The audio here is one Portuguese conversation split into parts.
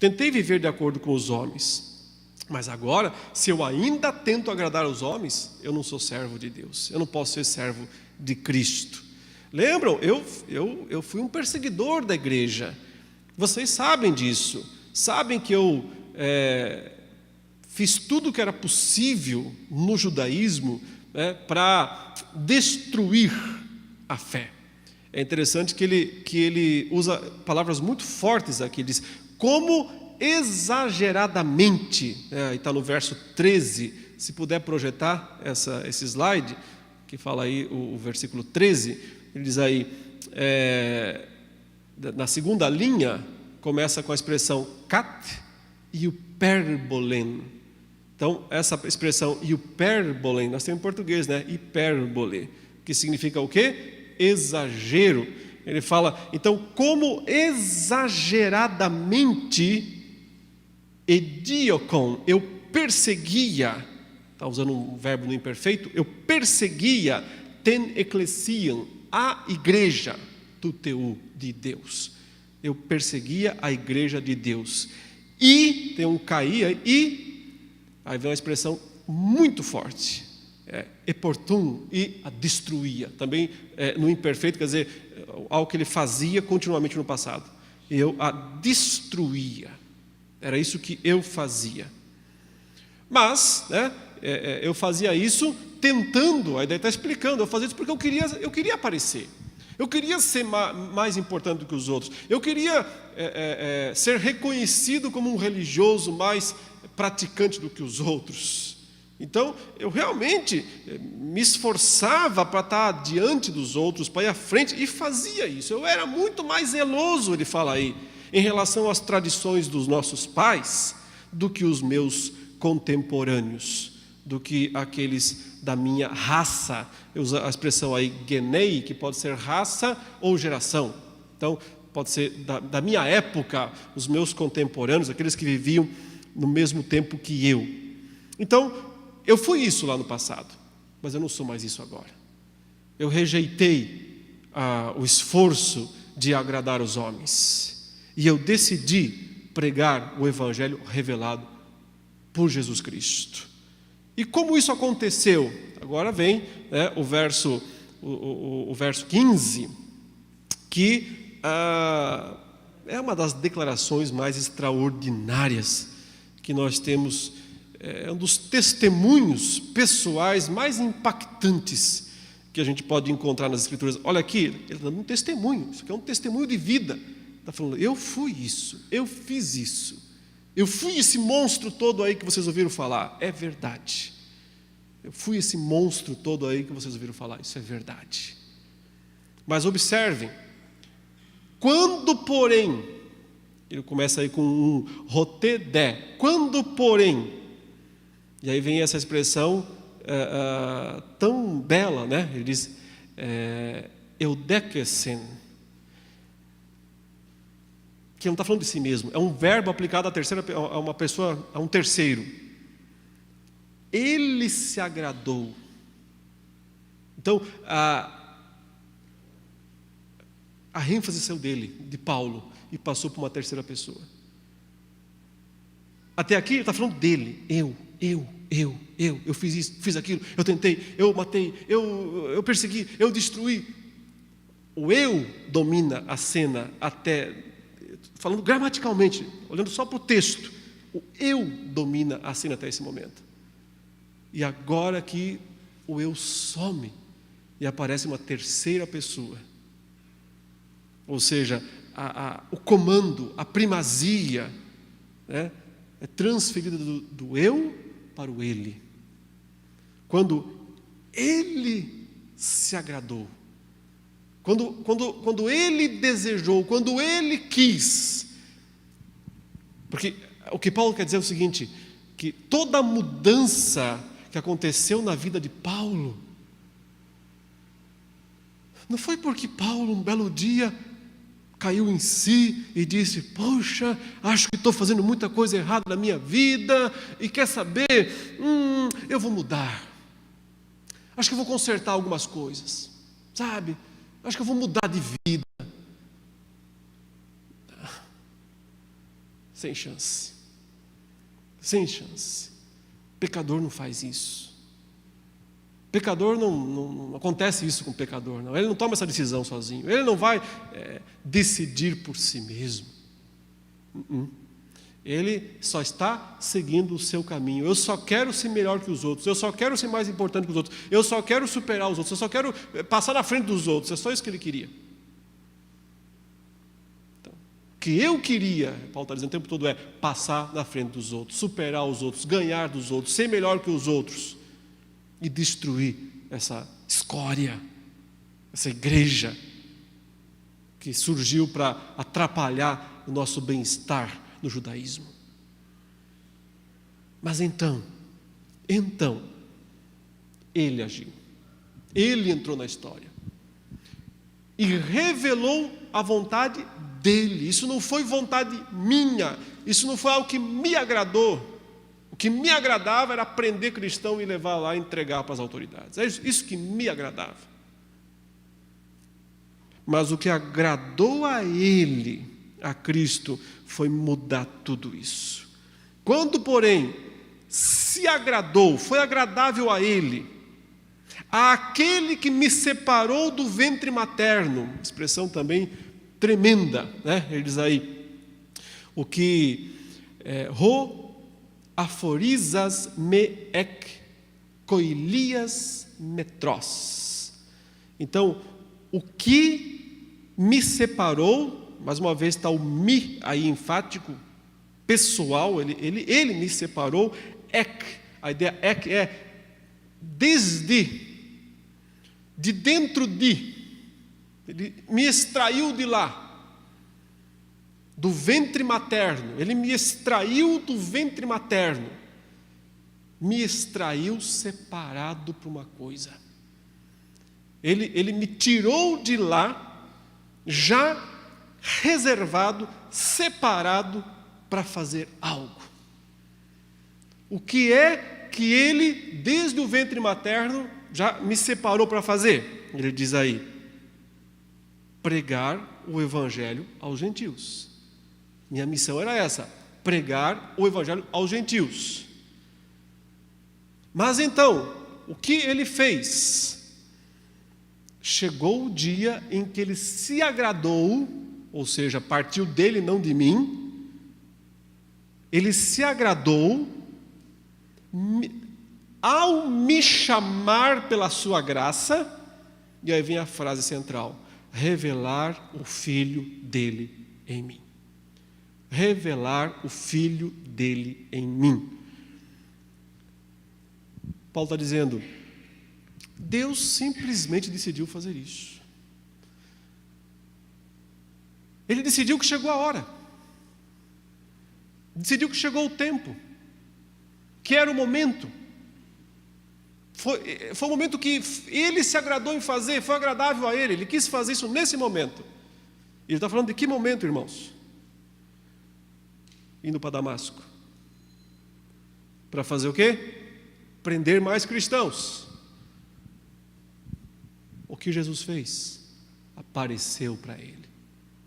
tentei viver de acordo com os homens. Mas agora, se eu ainda tento agradar os homens, eu não sou servo de Deus. Eu não posso ser servo de Cristo. Lembram? Eu fui um perseguidor da igreja. Vocês sabem disso. Sabem que eu fiz tudo o que era possível no judaísmo, para destruir a fé. É interessante que ele usa palavras muito fortes aqui. Ele diz, como exageradamente, está no verso 13, se puder projetar esse slide, que fala aí o versículo 13, ele diz aí, na segunda linha, começa com a expressão kat e o perbolen. Então, essa expressão hiperbolen, nós temos em português, hipérbole, que significa o quê? Exagero. Ele fala, então, como exageradamente ediokon, eu perseguia, está usando um verbo no imperfeito, eu perseguia ten ecclesiam, a igreja do teu de Deus. Eu perseguia a igreja de Deus. E, tem um caía, aí vem uma expressão muito forte, eportum, e a destruía. Também no imperfeito, quer dizer, algo que ele fazia continuamente no passado. Eu a destruía. Era isso que eu fazia. Mas, eu fazia isso tentando, a ideia está explicando, eu fazia isso porque eu queria aparecer. Eu queria ser mais importante do que os outros. Eu queria ser reconhecido como um religioso mais praticante do que os outros. Então, eu realmente me esforçava para estar diante dos outros, para ir à frente, e fazia isso. Eu era muito mais zeloso, ele fala aí, em relação às tradições dos nossos pais, do que os meus contemporâneos, do que aqueles da minha raça. Eu uso a expressão aí, genei, que pode ser raça ou geração. Então, pode ser da minha época, os meus contemporâneos, aqueles que viviam no mesmo tempo que eu. Então, eu fui isso lá no passado, mas eu não sou mais isso agora. Eu rejeitei o esforço de agradar os homens, e eu decidi pregar o evangelho revelado por Jesus Cristo. E como isso aconteceu? Agora vem o verso 15, que é uma das declarações mais extraordinárias que nós temos, um dos testemunhos pessoais mais impactantes que a gente pode encontrar nas Escrituras. Olha aqui, ele está dando um testemunho, isso aqui é um testemunho de vida. Está falando, eu fui isso, eu fiz isso, eu fui esse monstro todo aí que vocês ouviram falar. É verdade. Eu fui esse monstro todo aí que vocês ouviram falar. Isso é verdade. Mas observem, quando porém, ele começa aí com um rotedé, quando porém, e aí vem essa expressão tão bela, ele diz, eudekesen, que não está falando de si mesmo, é um verbo aplicado a uma pessoa, a um terceiro. Ele se agradou. Então, a ênfase saiu dele, de Paulo, e passou para uma terceira pessoa. Até aqui ele está falando dele. Eu fiz isso, fiz aquilo, eu tentei, eu matei, eu persegui, eu destruí. O eu domina a cena até, falando gramaticalmente, olhando só para o texto, o eu domina a cena até esse momento. E agora que o eu some e aparece uma terceira pessoa. Ou seja, o comando, a primazia, é transferida do eu para o ele. Quando ele se agradou, quando ele desejou, quando ele quis. Porque o que Paulo quer dizer é o seguinte, que toda mudança que aconteceu na vida de Paulo não foi porque Paulo, um belo dia, caiu em si e disse, poxa, acho que estou fazendo muita coisa errada na minha vida, e quer saber, eu vou mudar, acho que eu vou consertar algumas coisas, sabe, acho que eu vou mudar de vida. sem chance. Sem chance. Pecador não faz isso. Pecador não acontece isso com o pecador, não. Ele não toma essa decisão sozinho. Ele não vai decidir por si mesmo. Ele só está seguindo o seu caminho. Eu só quero ser melhor que os outros. Eu só quero ser mais importante que os outros. Eu só quero superar os outros. Eu só quero passar na frente dos outros. É só isso que ele queria. Então, o que eu queria, Paulo está dizendo o tempo todo, é passar na frente dos outros, superar os outros, ganhar dos outros, ser melhor que os outros e destruir essa escória, essa igreja que surgiu para atrapalhar o nosso bem-estar no judaísmo. Mas então, ele agiu. Ele entrou na história e revelou a vontade dele. Isso não foi vontade minha, isso não foi algo que me agradou. O que me agradava era prender cristão e levar lá e entregar para as autoridades. É isso que me agradava. Mas o que agradou a ele, a Cristo, foi mudar tudo isso. Quando, porém, se agradou, foi agradável a ele, àquele que me separou do ventre materno, expressão também tremenda, né? Ele diz aí, o que aforizas me ek koilias metros. Então, o que me separou, mais uma vez está o mi aí enfático, pessoal, ele me separou, ek, a ideia ek é desde, de dentro de, ele me extraiu de lá, do ventre materno, ele me extraiu do ventre materno, me extraiu separado para uma coisa, ele me tirou de lá, já reservado, separado para fazer algo. O que é que ele, desde o ventre materno, já me separou para fazer? Ele diz aí, pregar o evangelho aos gentios. Minha missão era essa, pregar o evangelho aos gentios. Mas então, o que ele fez? Chegou o dia em que ele se agradou, ou seja, partiu dele, não de mim, ele se agradou ao me chamar pela sua graça, e aí vem a frase central, revelar o Filho dele em mim. Revelar o Filho dele em mim. Paulo está dizendo, Deus simplesmente decidiu fazer isso. Ele decidiu que chegou a hora. Decidiu que chegou o tempo. Que era o momento. Foi o momento que ele se agradou em fazer, foi agradável a ele. Ele quis fazer isso nesse momento. Ele está falando de que momento, irmãos? Indo para Damasco. Para fazer o quê? Prender mais cristãos. O que Jesus fez? Apareceu para ele,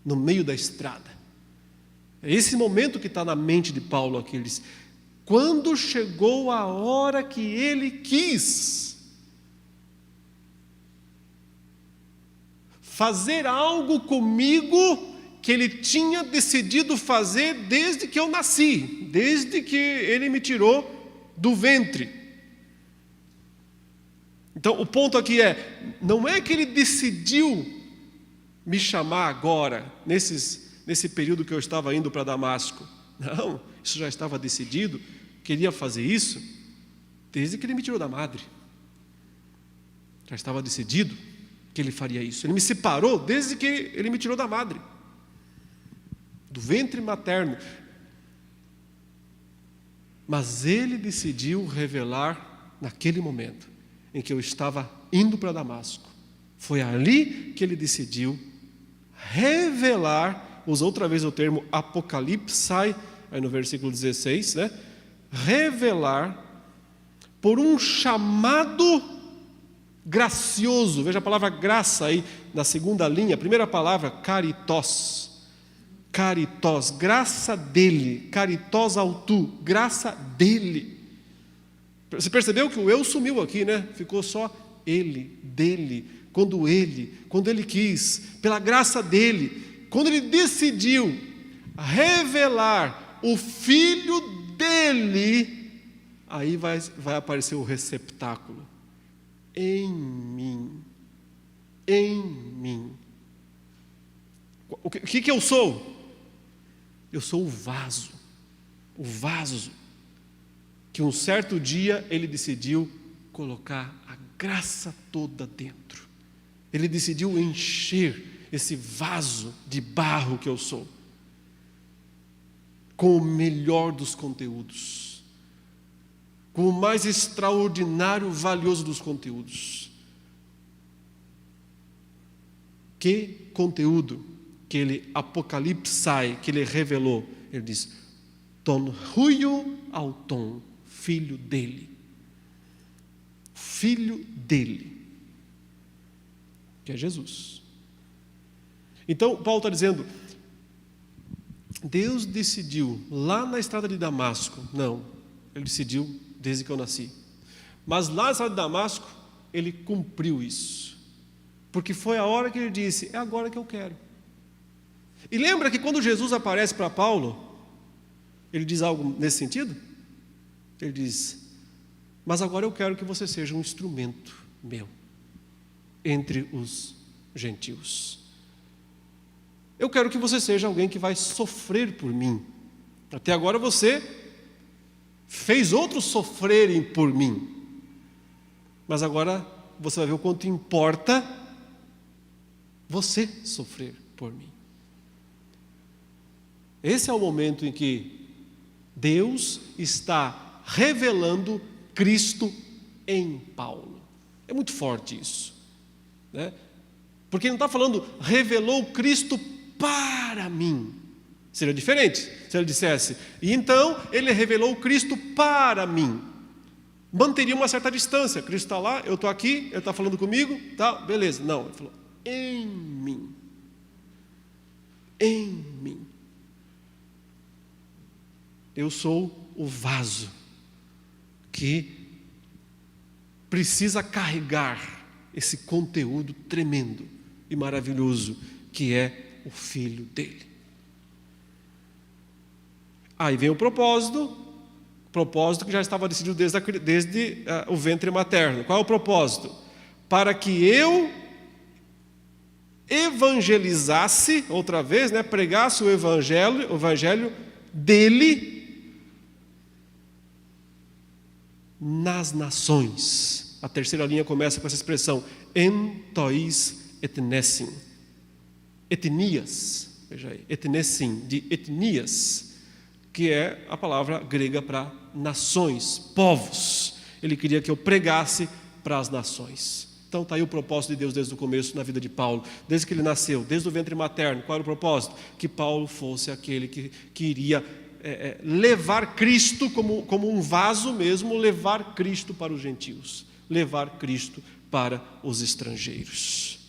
no meio da estrada. É esse momento que está na mente de Paulo aqui. Ele diz, quando chegou a hora que ele quis fazer algo comigo que ele tinha decidido fazer desde que eu nasci, desde que ele me tirou do ventre. Então o ponto aqui não é que ele decidiu me chamar agora, nesse período que eu estava indo para Damasco. Não, isso já estava decidido, queria fazer isso desde que ele me tirou da madre. Já estava decidido que ele faria isso. Ele me separou desde que ele me tirou da madre, do ventre materno. Mas ele decidiu revelar naquele momento em que eu estava indo para Damasco. Foi ali que ele decidiu revelar, usa outra vez o termo apocalipsai, aí no versículo 16, né? Revelar por um chamado gracioso. Veja a palavra graça aí na segunda linha, a primeira palavra, caritos. Caritós, graça dele. Caritós autu, graça dele. Você percebeu que o eu sumiu aqui, né? Ficou só ele, dele, quando ele quis, pela graça dele, quando ele decidiu revelar o Filho dele, aí vai aparecer o receptáculo. Em mim. Em mim. O que eu sou? Eu sou o vaso que um certo dia ele decidiu colocar a graça toda dentro. Ele decidiu encher esse vaso de barro que eu sou com o melhor dos conteúdos, com o mais extraordinário, valioso dos conteúdos. Que conteúdo que ele apocalipsai, que ele revelou? Ele diz: ton huio auton, filho dele. Filho dele, que é Jesus. Então, Paulo está dizendo, Deus decidiu lá na estrada de Damasco. Não, ele decidiu desde que eu nasci. Mas lá na estrada de Damasco, ele cumpriu isso. Porque foi a hora que ele disse, é agora que eu quero. E lembra que quando Jesus aparece para Paulo, ele diz algo nesse sentido? Ele diz, mas agora eu quero que você seja um instrumento meu entre os gentios. Eu quero que você seja alguém que vai sofrer por mim. Até agora você fez outros sofrerem por mim. Mas agora você vai ver o quanto importa você sofrer por mim. Esse é o momento em que Deus está revelando Cristo em Paulo. É muito forte isso, né? Porque ele não está falando, revelou Cristo para mim. Seria diferente se ele dissesse, e então ele revelou Cristo para mim. Manteria uma certa distância. Cristo está lá, eu estou aqui, ele está falando comigo, tá, beleza. Não, ele falou, em mim. Em mim. Eu sou o vaso que precisa carregar esse conteúdo tremendo e maravilhoso que é o Filho dele. Aí vem o propósito que já estava decidido desde o ventre materno. Qual é o propósito? Para que eu evangelizasse, outra vez, né, pregasse o evangelho dele nas nações. A terceira linha começa com essa expressão, en tois etnessim. Etnias, veja aí, etnessim, de etnias, que é a palavra grega para nações, povos. Ele queria que eu pregasse para as nações. Então está aí o propósito de Deus desde o começo na vida de Paulo, desde que ele nasceu, desde o ventre materno. Qual era o propósito? Que Paulo fosse aquele que iria levar Cristo como um vaso mesmo, levar Cristo para os gentios, levar Cristo para os estrangeiros.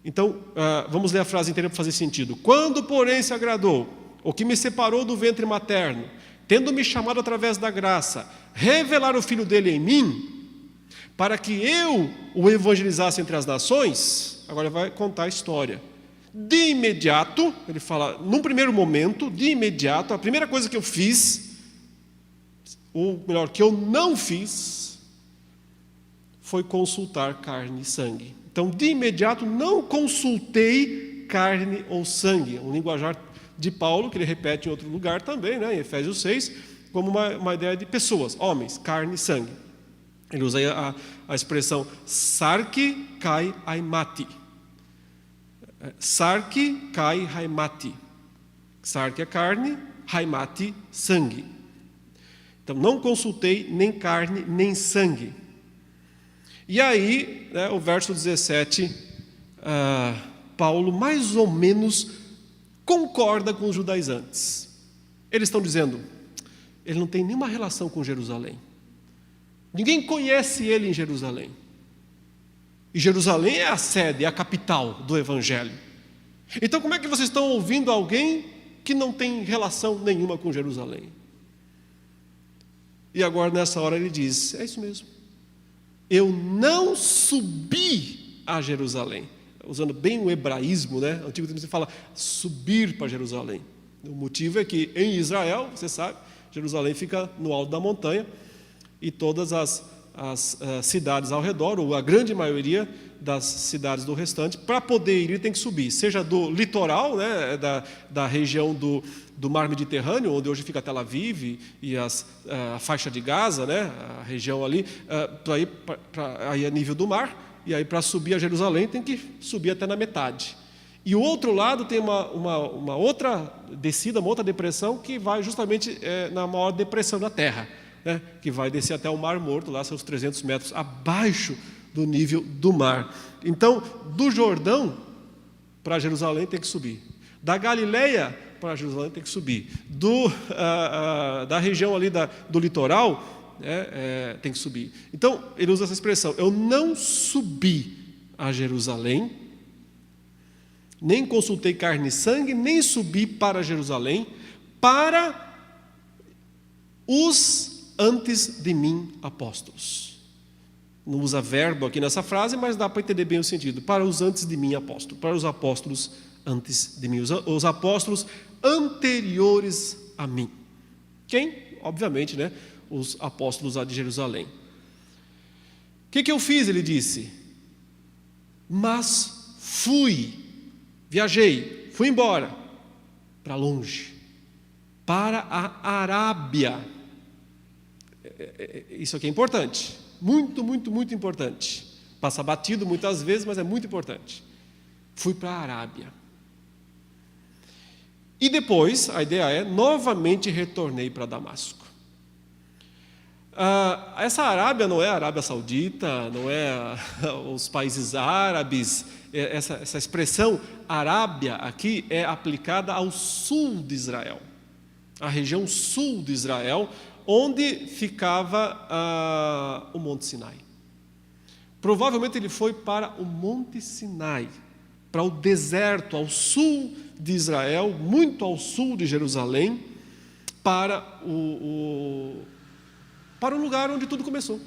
Então, vamos ler a frase inteira para fazer sentido. Quando, porém, se agradou, o que me separou do ventre materno, tendo me chamado através da graça, revelar o Filho dele em mim, para que eu o evangelizasse entre as nações, agora ele vai contar a história. De imediato, ele fala, num primeiro momento, de imediato, a primeira coisa que eu fiz, ou melhor, que eu não fiz, foi consultar carne e sangue. Então, de imediato, não consultei carne ou sangue. Um linguajar de Paulo, que ele repete em outro lugar também, né, em Efésios 6, como uma ideia de pessoas, homens, carne e sangue. Ele usa aí a expressão sarki kai aimati. Sarki kai haimati. Sarki é carne, haimati, sangue. Então, não consultei nem carne, nem sangue. E aí, né, o verso 17, Paulo mais ou menos concorda com os judaizantes. Eles estão dizendo, ele não tem nenhuma relação com Jerusalém. Ninguém conhece ele em Jerusalém. E Jerusalém é a sede, é a capital do Evangelho. Então como é que vocês estão ouvindo alguém que não tem relação nenhuma com Jerusalém? E agora nessa hora ele diz, é isso mesmo. Eu não subi a Jerusalém. Usando bem o hebraísmo, né? O Antigo Testamento fala subir para Jerusalém. O motivo é que em Israel, você sabe, Jerusalém fica no alto da montanha e todas as cidades ao redor, ou a grande maioria das cidades do restante, para poder ir, tem que subir, seja do litoral, né, da região do mar Mediterrâneo, onde hoje fica Tel Aviv e a faixa de Gaza, né, a região ali, aí a nível do mar, e aí para subir a Jerusalém tem que subir até na metade. E o outro lado tem uma outra descida, uma outra depressão, que vai justamente na maior depressão da terra, né, que vai descer até o Mar Morto, lá seus 300 metros abaixo do nível do mar. Então, do Jordão para Jerusalém tem que subir. Da Galileia para Jerusalém tem que subir. Da região ali do litoral, tem que subir. Então, ele usa essa expressão, eu não subi a Jerusalém, nem consultei carne e sangue, nem subi para Jerusalém, para os antes de mim apóstolos. Não usa verbo aqui nessa frase, mas dá para entender bem o sentido. Para os antes de mim apóstolos, para os apóstolos antes de mim, os apóstolos anteriores a mim. Quem? Obviamente, né? Os apóstolos lá de Jerusalém. O que eu fiz? Ele disse, mas viajei, fui embora, para longe, para a Arábia. Isso aqui é importante, muito, muito, muito importante. Passa batido muitas vezes, mas é muito importante. Fui para a Arábia. E depois, a ideia é, novamente retornei para Damasco. Essa Arábia não é a Arábia Saudita, não é os países árabes. Essa expressão Arábia aqui é aplicada ao sul de Israel, a região sul de Israel, onde ficava o Monte Sinai. Provavelmente ele foi para o Monte Sinai, para o deserto ao sul de Israel, muito ao sul de Jerusalém, para o lugar onde tudo começou.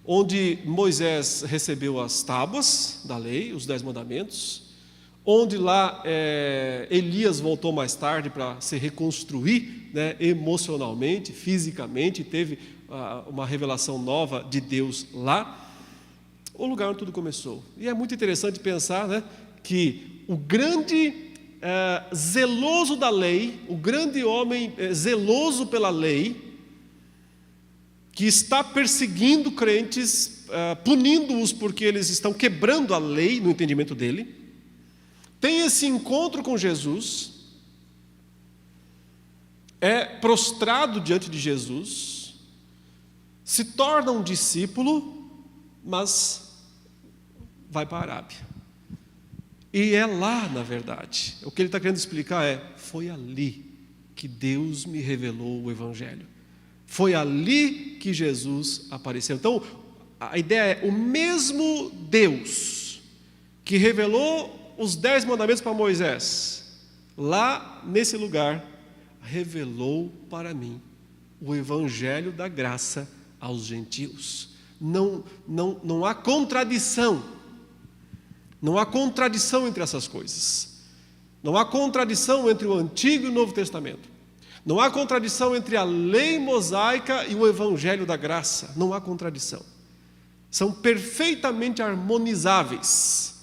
Onde Moisés recebeu as tábuas da lei, os 10 mandamentos, onde lá Elias voltou mais tarde para se reconstruir, né, emocionalmente, fisicamente, teve uma revelação nova de Deus lá, o lugar onde tudo começou. E é muito interessante pensar, né, que o grande zeloso da lei, o grande homem zeloso pela lei, que está perseguindo crentes, punindo-os porque eles estão quebrando a lei no entendimento dele, tem esse encontro com Jesus, é prostrado diante de Jesus, se torna um discípulo, mas vai para a Arábia. E é lá, na verdade, o que ele está querendo explicar foi ali que Deus me revelou o Evangelho. Foi ali que Jesus apareceu. Então, a ideia é o mesmo Deus que revelou os 10 mandamentos para Moisés, lá nesse lugar, revelou para mim o Evangelho da graça aos gentios. Não há contradição. Não há contradição entre essas coisas. Não há contradição entre o Antigo e o Novo Testamento. Não há contradição entre a lei mosaica e o Evangelho da graça. Não há contradição. São perfeitamente harmonizáveis,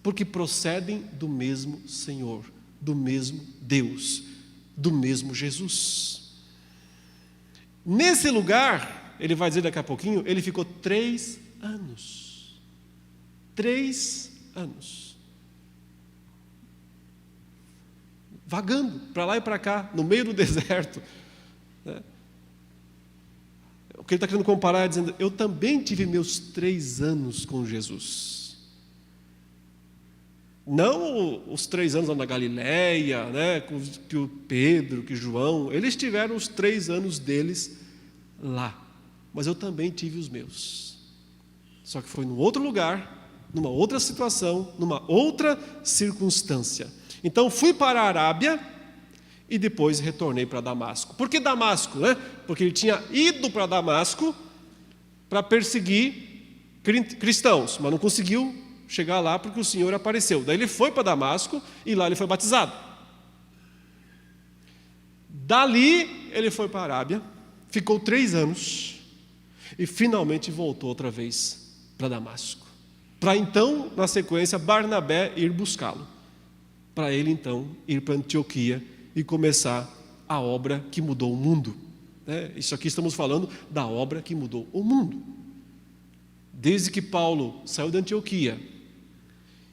porque procedem do mesmo Senhor, do mesmo Deus, do mesmo Jesus. Nesse lugar, ele vai dizer daqui a pouquinho, ele ficou 3 anos. 3 anos. Vagando para lá e para cá, no meio do deserto. O que ele está querendo comparar é dizendo, eu também tive meus 3 anos com Jesus. Não os 3 anos lá na Galileia, né, que o Pedro, que João, eles tiveram os 3 anos deles lá. Mas eu também tive os meus. Só que foi num outro lugar, numa outra situação, numa outra circunstância. Então fui para a Arábia e depois retornei para Damasco. Por que Damasco, né? Porque ele tinha ido para Damasco para perseguir cristãos, mas não conseguiu chegar lá porque o Senhor apareceu. Daí ele foi para Damasco e lá ele foi batizado. Dali ele foi para a Arábia, ficou 3 anos e finalmente voltou outra vez para Damasco. Para então, na sequência, Barnabé ir buscá-lo. Para ele então ir para Antioquia e começar a obra que mudou o mundo. Isso aqui estamos falando da obra que mudou o mundo. Desde que Paulo saiu de Antioquia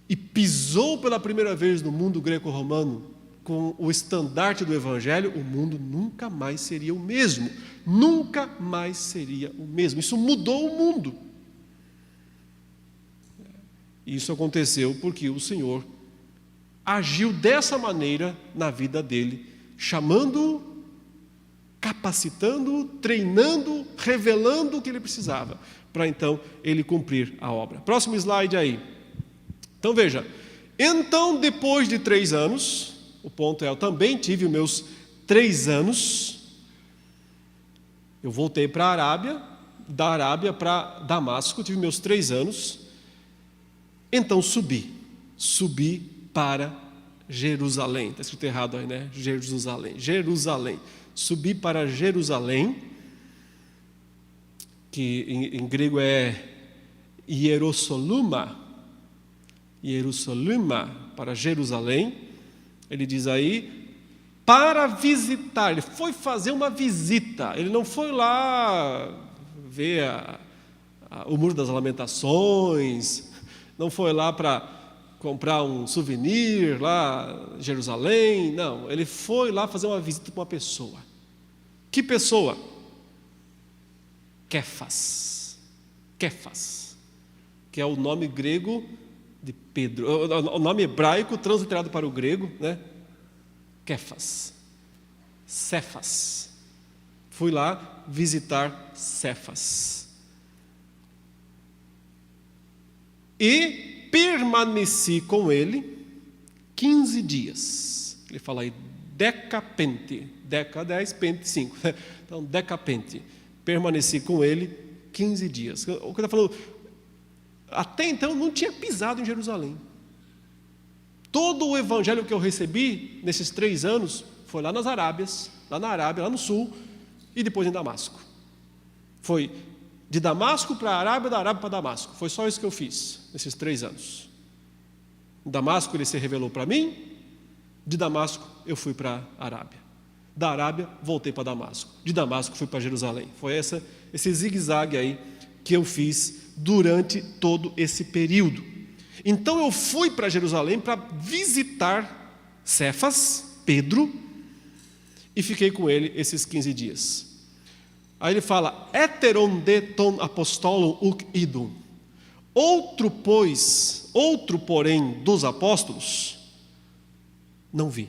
e pisou pela primeira vez no mundo greco-romano com o estandarte do Evangelho, o mundo nunca mais seria o mesmo. Nunca mais seria o mesmo. Isso mudou o mundo. Isso aconteceu porque o Senhor agiu dessa maneira na vida dele, chamando, capacitando, treinando, revelando o que ele precisava, para então ele cumprir a obra. Próximo slide aí. Então veja, então depois de 3 anos, o ponto é, eu também tive os meus 3 anos, eu voltei para a Arábia, da Arábia para Damasco, tive meus 3 anos, então subi para Jerusalém, está escrito errado aí, né? Jerusalém, subi para Jerusalém, que em grego é Hierosoluma, para Jerusalém. Ele diz aí, para visitar, ele foi fazer uma visita, ele não foi lá ver o Muro das Lamentações, não foi lá para comprar um souvenir lá em Jerusalém, não, ele foi lá fazer uma visita para uma pessoa. Que pessoa? Kéfas, que é o nome grego de Pedro, o nome hebraico transliterado para o grego, né? Kéfas, Cefas. Fui lá visitar Cefas. E permaneci com ele 15 dias. Ele fala aí decapente, deca 10, pente 5. Então, decapente. Permaneci com ele 15 dias. O que ele está falando, até então não tinha pisado em Jerusalém. Todo o evangelho que eu recebi nesses 3 anos foi lá nas Arábias, lá na Arábia, lá no sul, e depois em Damasco. Foi de Damasco para a Arábia, da Arábia para Damasco. Foi só isso que eu fiz nesses 3 anos. Em Damasco ele se revelou para mim, de Damasco eu fui para a Arábia. Da Arábia voltei para Damasco. De Damasco fui para Jerusalém. Foi esse zigue-zague aí que eu fiz durante todo esse período. Então eu fui para Jerusalém para visitar Cefas, Pedro, e fiquei com ele esses 15 dias. Aí ele fala, heteron de ton apostolum uc idum. Outro, porém, dos apóstolos, não vi.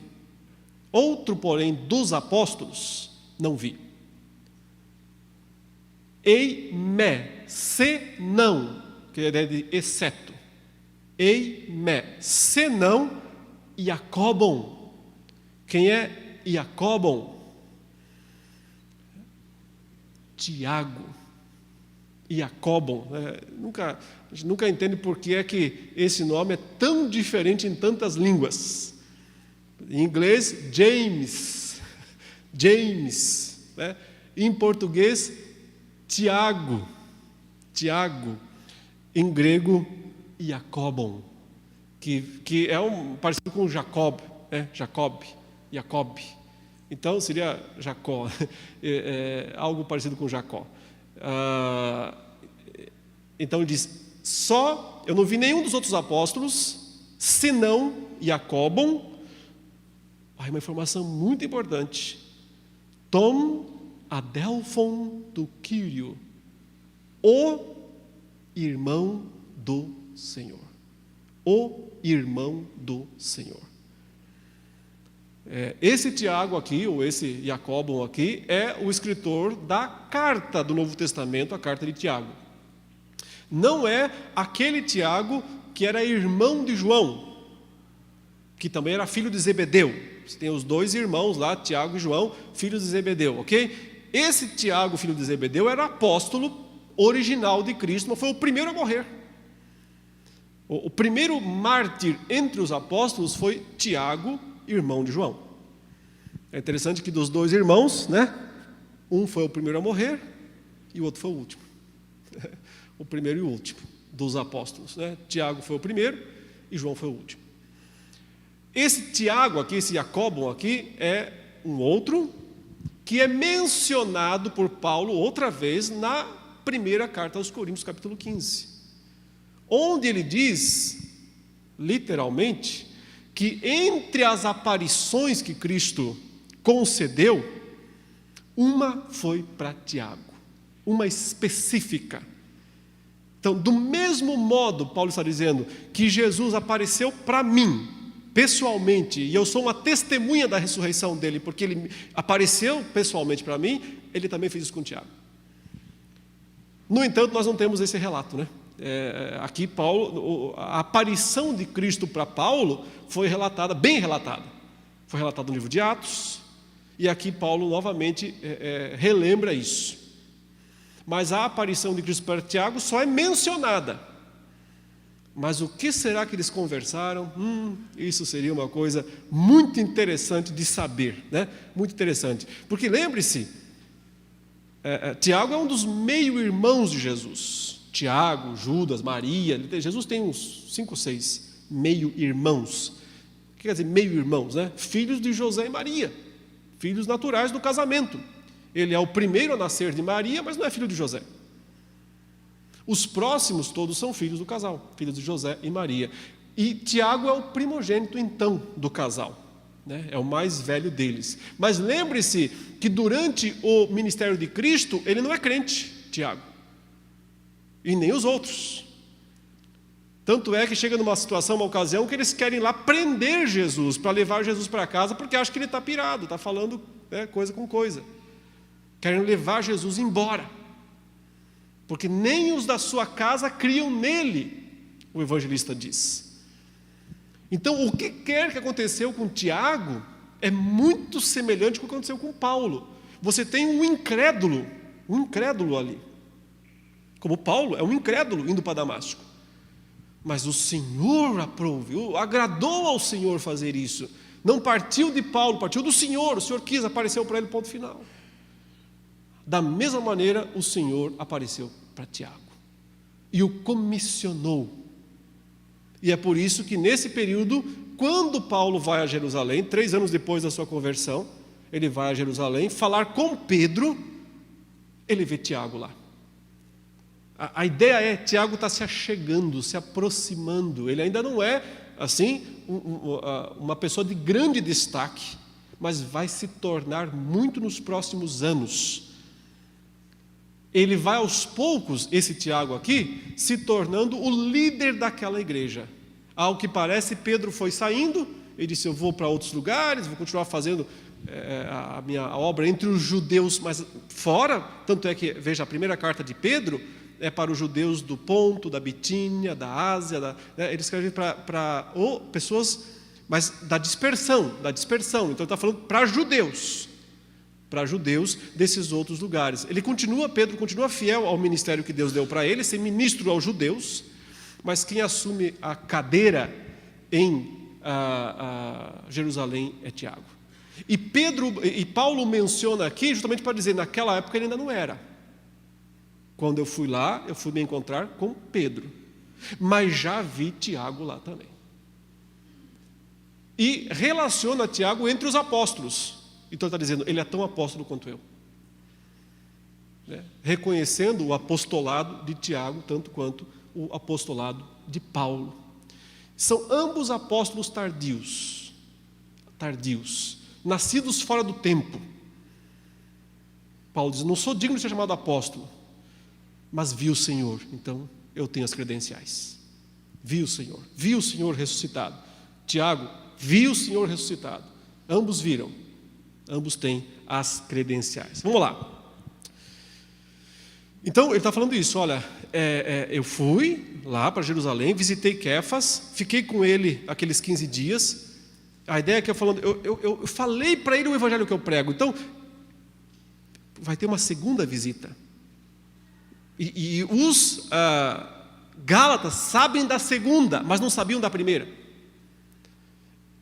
Outro, porém, dos apóstolos, não vi. Ei me, se não, que é de exceto. Ei me, se não, Jacobon. Quem é Jacobon? Tiago. Jacobon. A gente nunca entende por que é que esse nome é tão diferente em tantas línguas. Em inglês, James. Né? Em português, Tiago. Em grego, Jacobon, que é parecido com Jacob, Jacob. Então seria Jacó, algo parecido com Jacó. Então ele diz, eu não vi nenhum dos outros apóstolos, senão Jacobon. Uma informação muito importante. Tom adelphon do Kyrio, o irmão do Senhor. O irmão do Senhor. Esse Tiago aqui, ou esse Jacobon aqui, é o escritor da carta do Novo Testamento, a carta de Tiago. Não é aquele Tiago que era irmão de João, que também era filho de Zebedeu. Você tem os dois irmãos lá, Tiago e João, filhos de Zebedeu, ok? Esse Tiago, filho de Zebedeu, era apóstolo original de Cristo, mas foi o primeiro a morrer. O primeiro mártir entre os apóstolos foi Tiago, irmão de João. É interessante que dos dois irmãos, né, um foi o primeiro a morrer e o outro foi o último. O primeiro e o último dos apóstolos, né? Tiago foi o primeiro e João foi o último. Esse Tiago aqui, esse Jacóbon aqui, é um outro que é mencionado por Paulo outra vez na primeira carta aos Coríntios, capítulo 15, onde ele diz, literalmente, que entre as aparições que Cristo concedeu, uma foi para Tiago, uma específica. Então, do mesmo modo, Paulo está dizendo que Jesus apareceu para mim, pessoalmente, e eu sou uma testemunha da ressurreição dele, porque ele apareceu pessoalmente para mim, ele também fez isso com Tiago. No entanto, nós não temos esse relato, né? Aqui Paulo, a aparição de Cristo para Paulo foi relatada, bem relatada. Foi relatada no livro de Atos, e aqui Paulo novamente relembra isso. Mas a aparição de Cristo para Tiago só é mencionada. Mas o que será que eles conversaram? Isso seria uma coisa muito interessante de saber, né? Muito interessante. Porque lembre-se, Tiago é um dos meio-irmãos de Jesus. Tiago, Judas, Maria. Jesus tem uns 5 ou 6 meio-irmãos. O que quer dizer meio-irmãos, né? Filhos de José e Maria. Filhos naturais do casamento. Ele é o primeiro a nascer de Maria, mas não é filho de José. Os próximos todos são filhos do casal, filhos de José e Maria. E Tiago é o primogênito, então, do casal, né? É o mais velho deles. Mas lembre-se que durante o ministério de Cristo, ele não é crente, Tiago. E nem os outros. Tanto é que chega numa situação, uma ocasião, que eles querem lá prender Jesus, para levar Jesus para casa, porque acham que ele está pirado, está falando coisa com coisa. Querem levar Jesus embora. Porque nem os da sua casa criam nele, o evangelista diz. Então, o que quer que aconteceu com Tiago é muito semelhante ao que aconteceu com Paulo. Você tem um incrédulo ali. Como Paulo é um incrédulo indo para Damasco. Mas o Senhor aprovou, agradou ao Senhor fazer isso. Não partiu de Paulo, partiu do Senhor. O Senhor quis, apareceu para ele, ponto final. Da mesma maneira, o Senhor apareceu para Tiago e o comissionou. E é por isso que nesse período, quando Paulo vai a Jerusalém, 3 anos depois da sua conversão, ele vai a Jerusalém falar com Pedro, ele vê Tiago lá. A ideia é, Tiago está se achegando, se aproximando. Ele ainda não é, assim, uma pessoa de grande destaque, mas vai se tornar muito nos próximos anos. Ele vai aos poucos, esse Tiago aqui, se tornando o líder daquela igreja. Ao que parece, Pedro foi saindo, ele disse, eu vou para outros lugares, vou continuar fazendo a minha obra entre os judeus, mas fora, tanto é que, veja, a primeira carta de Pedro é para os judeus do Ponto, da Bitínia, da Ásia, ele escreve para pessoas, mas da dispersão, então ele está falando para judeus desses outros lugares. Pedro continua fiel ao ministério que Deus deu para ele, ser ministro aos judeus, mas quem assume a cadeira em Jerusalém é Tiago. E Paulo menciona aqui justamente para dizer, naquela época ele ainda não era. Quando eu fui lá, eu fui me encontrar com Pedro, mas já vi Tiago lá também. E relaciona Tiago entre os apóstolos. Então ele está dizendo, ele é tão apóstolo quanto eu. Reconhecendo o apostolado de Tiago, tanto quanto o apostolado de Paulo. São ambos apóstolos tardios, nascidos fora do tempo. Paulo diz, não sou digno de ser chamado apóstolo, mas vi o Senhor, então eu tenho as credenciais. Vi o Senhor ressuscitado. Tiago, viu o Senhor ressuscitado. Ambos viram. Ambos têm as credenciais. Vamos lá. Então, ele está falando isso, olha, eu fui lá para Jerusalém, visitei Kefas, fiquei com ele aqueles 15 dias. A ideia é que eu falei para ele o evangelho que eu prego. Então, vai ter uma segunda visita. E os Gálatas sabem da segunda, mas não sabiam da primeira.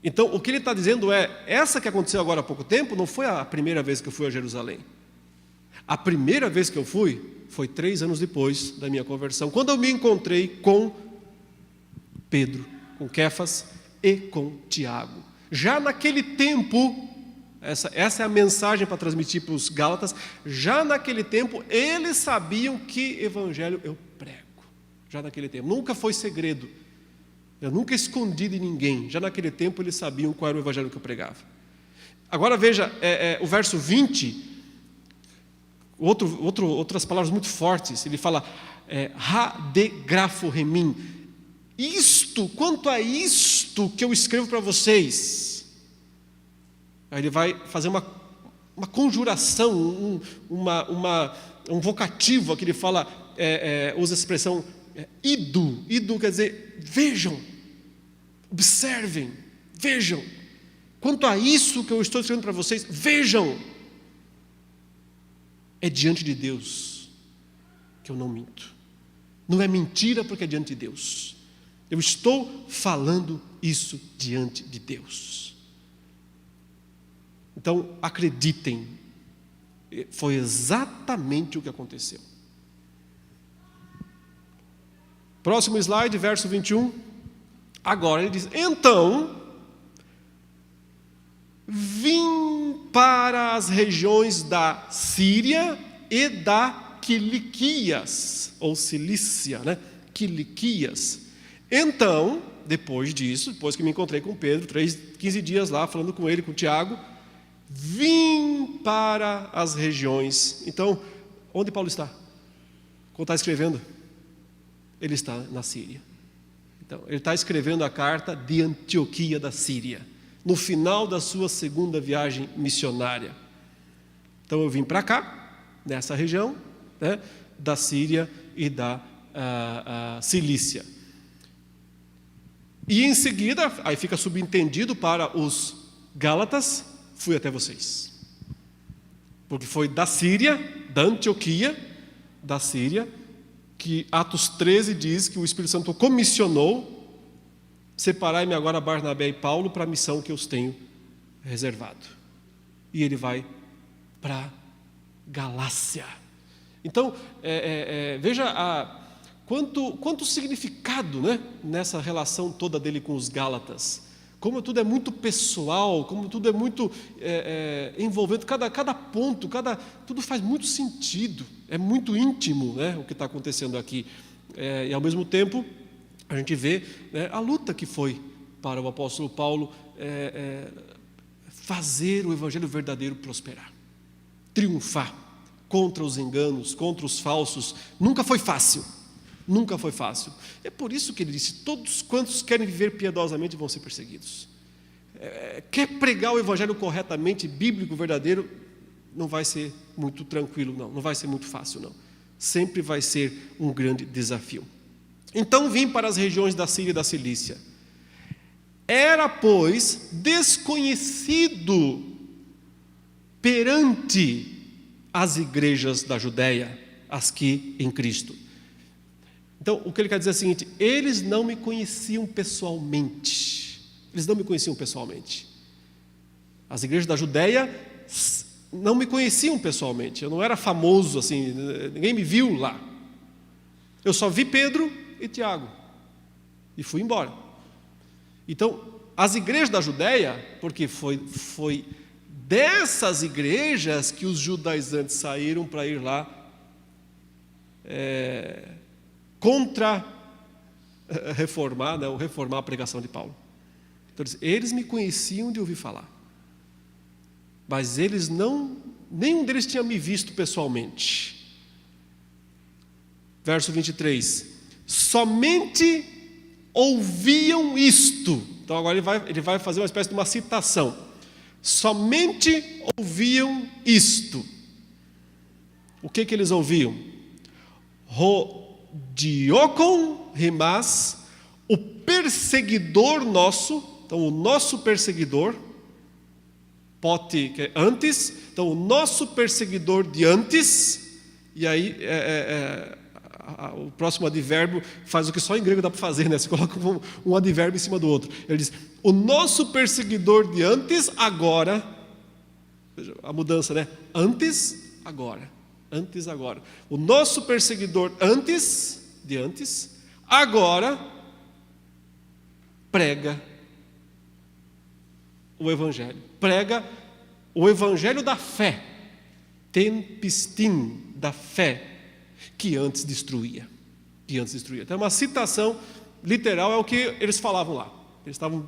Então, o que ele está dizendo essa que aconteceu agora há pouco tempo, não foi a primeira vez que eu fui a Jerusalém. A primeira vez que eu fui, foi 3 anos depois da minha conversão, quando eu me encontrei com Pedro, com Kefas e com Tiago. Já naquele tempo, essa é a mensagem para transmitir para os Gálatas, já naquele tempo eles sabiam que evangelho eu prego. Já naquele tempo, nunca foi segredo, eu nunca escondi de ninguém. Já naquele tempo eles sabiam qual era o evangelho que eu pregava. Agora veja, o verso 20, outras palavras muito fortes. Ele fala, ha-de-grafo-remim. Quanto a isto que eu escrevo para vocês. Aí ele vai fazer uma conjuração, um vocativo, aqui ele fala, usa a expressão ido. Ido quer dizer, vejam, observem, vejam. Quanto a isso que eu estou escrevendo para vocês, vejam. É diante de Deus que eu não minto. Não é mentira porque é diante de Deus. Eu estou falando isso diante de Deus. Então, acreditem, foi exatamente o que aconteceu. Próximo slide, verso 21. Agora ele diz, então, vim para as regiões da Síria e da Quiliquias, ou Cilícia, né? Quiliquias. Então, depois disso, depois que me encontrei com Pedro, 15 dias lá, falando com ele, com Tiago, vim para as regiões. Então, onde Paulo está? Quando está escrevendo? Ele está na Síria. Então, ele está escrevendo a carta de Antioquia da Síria, no final da sua segunda viagem missionária. Então eu vim para cá, nessa região, né, da Síria e da Cilícia. E em seguida, aí fica subentendido para os Gálatas, fui até vocês. Porque foi da Síria, da Antioquia, da Síria, que Atos 13 diz que o Espírito Santo comissionou, separai-me agora Barnabé e Paulo para a missão que eu os tenho reservado. E ele vai para Galácia. Então, veja quanto significado, né, nessa relação toda dele com os Gálatas. Como tudo é muito pessoal, como tudo é muito envolvendo, cada ponto, tudo faz muito sentido. É muito íntimo, né, o que está acontecendo aqui. E ao mesmo tempo, a gente vê, né, a luta que foi para o apóstolo Paulo fazer o evangelho verdadeiro prosperar, triunfar contra os enganos, contra os falsos. Nunca foi fácil, nunca foi fácil. É por isso que ele disse, todos quantos querem viver piedosamente vão ser perseguidos. Quer pregar o evangelho corretamente, bíblico, verdadeiro, não vai ser muito tranquilo, não vai ser muito fácil, não. Sempre vai ser um grande desafio. Então vim para as regiões da Síria e da Cilícia. Era, pois, desconhecido perante as igrejas da Judéia, as que em Cristo. Então, o que ele quer dizer é o seguinte, eles não me conheciam pessoalmente. Eles não me conheciam pessoalmente. As igrejas da Judéia não me conheciam pessoalmente. Eu não era famoso assim, ninguém me viu lá. Eu só vi Pedro e Tiago e fui embora. Então, as igrejas da Judéia, porque foi dessas igrejas que os judaizantes saíram para ir lá reformar a pregação de Paulo. Então, eles me conheciam de ouvir falar, mas nenhum deles tinha me visto pessoalmente. Verso 23, somente ouviam isto. Então agora ele vai fazer uma espécie de uma citação. Somente ouviam isto. O que eles ouviam? Rodiocon rimas, o perseguidor nosso, então o nosso perseguidor, pote, que é antes, então o nosso perseguidor de antes, e aí o próximo advérbio faz o que só em grego dá para fazer, né? Você coloca um advérbio em cima do outro. Ele diz, o nosso perseguidor de antes, agora, veja a mudança, né? Antes, agora. Antes, agora. O nosso perseguidor de antes, agora, prega o Evangelho. Prega o Evangelho da fé. Ten pistin, da fé, que antes destruía. Então, uma citação literal é o que eles falavam lá. Eles estavam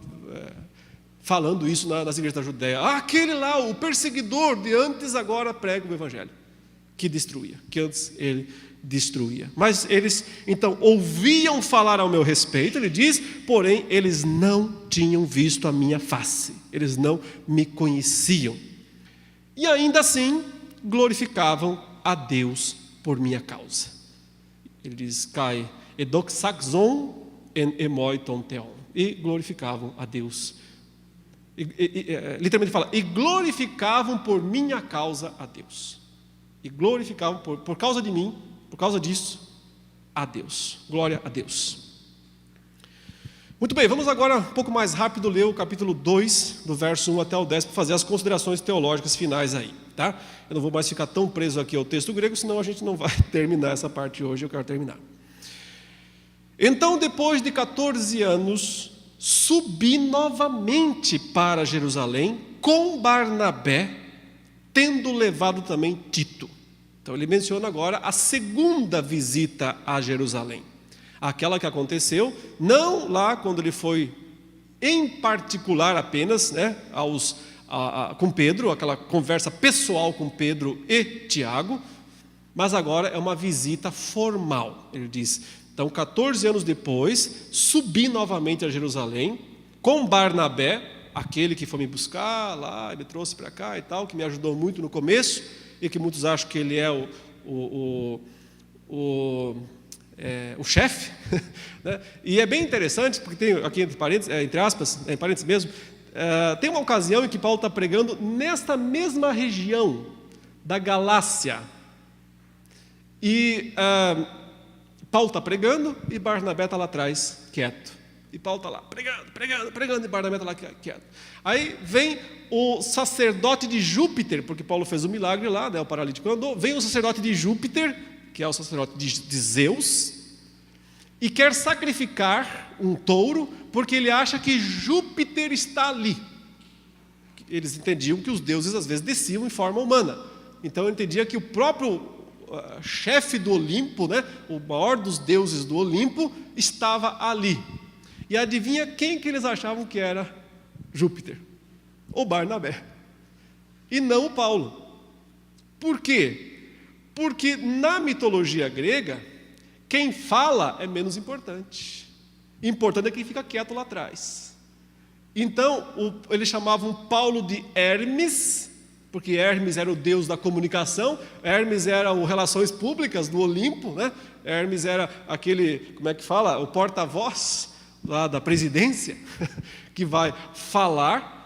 falando isso nas igrejas da Judéia. Aquele lá, o perseguidor de antes, agora prega o Evangelho, que destruía, que antes ele destruía. Mas eles, então, ouviam falar ao meu respeito, ele diz, porém, eles não tinham visto a minha face. Eles não me conheciam. E ainda assim, glorificavam a Deus por minha causa. Ele diz, Kai, edoxaxon en emoiton theon. E glorificavam a Deus. Literalmente fala, e glorificavam por minha causa a Deus. E glorificavam por causa de mim, por causa disso, a Deus. Glória a Deus. Muito bem, vamos agora um pouco mais rápido ler o capítulo 2, do verso 1 até o 10, para fazer as considerações teológicas finais aí, tá? Eu não vou mais ficar tão preso aqui ao texto grego, senão a gente não vai terminar essa parte hoje, eu quero terminar. Então, depois de 14 anos, subi novamente para Jerusalém com Barnabé, tendo levado também Tito. Então ele menciona agora a segunda visita a Jerusalém. Aquela que aconteceu, não lá quando ele foi em particular apenas, né, com Pedro, aquela conversa pessoal com Pedro e Tiago, mas agora é uma visita formal. Ele diz, então 14 anos depois, subi novamente a Jerusalém com Barnabé, aquele que foi me buscar lá, me trouxe para cá e tal, que me ajudou muito no começo, e que muitos acham que ele é o chefe, né? E é bem interessante, porque tem aqui entre parênteses, entre aspas, em parênteses mesmo, tem uma ocasião em que Paulo está pregando nesta mesma região da Galácia, e Paulo está pregando e Barnabé está lá atrás, quieto. E Paulo está lá, pregando, e Barnabé está lá quieto. Aí vem o sacerdote de Júpiter, porque Paulo fez um milagre lá, né, o paralítico andou. Vem o sacerdote de Júpiter, que é o sacerdote de Zeus, e quer sacrificar um touro, porque ele acha que Júpiter está ali. Eles entendiam que os deuses às vezes desciam em forma humana. Então ele entendia que o próprio chefe do Olimpo, né, o maior dos deuses do Olimpo, estava ali. E adivinha quem que eles achavam que era Júpiter? O Barnabé. E não o Paulo. Por quê? Porque na mitologia grega, quem fala é menos importante. Importante é quem fica quieto lá atrás. Então, eles chamavam Paulo de Hermes, porque Hermes era o deus da comunicação, Hermes era o relações públicas do Olimpo, né? Hermes era aquele, como é que fala? O porta-voz lá da presidência, que vai falar.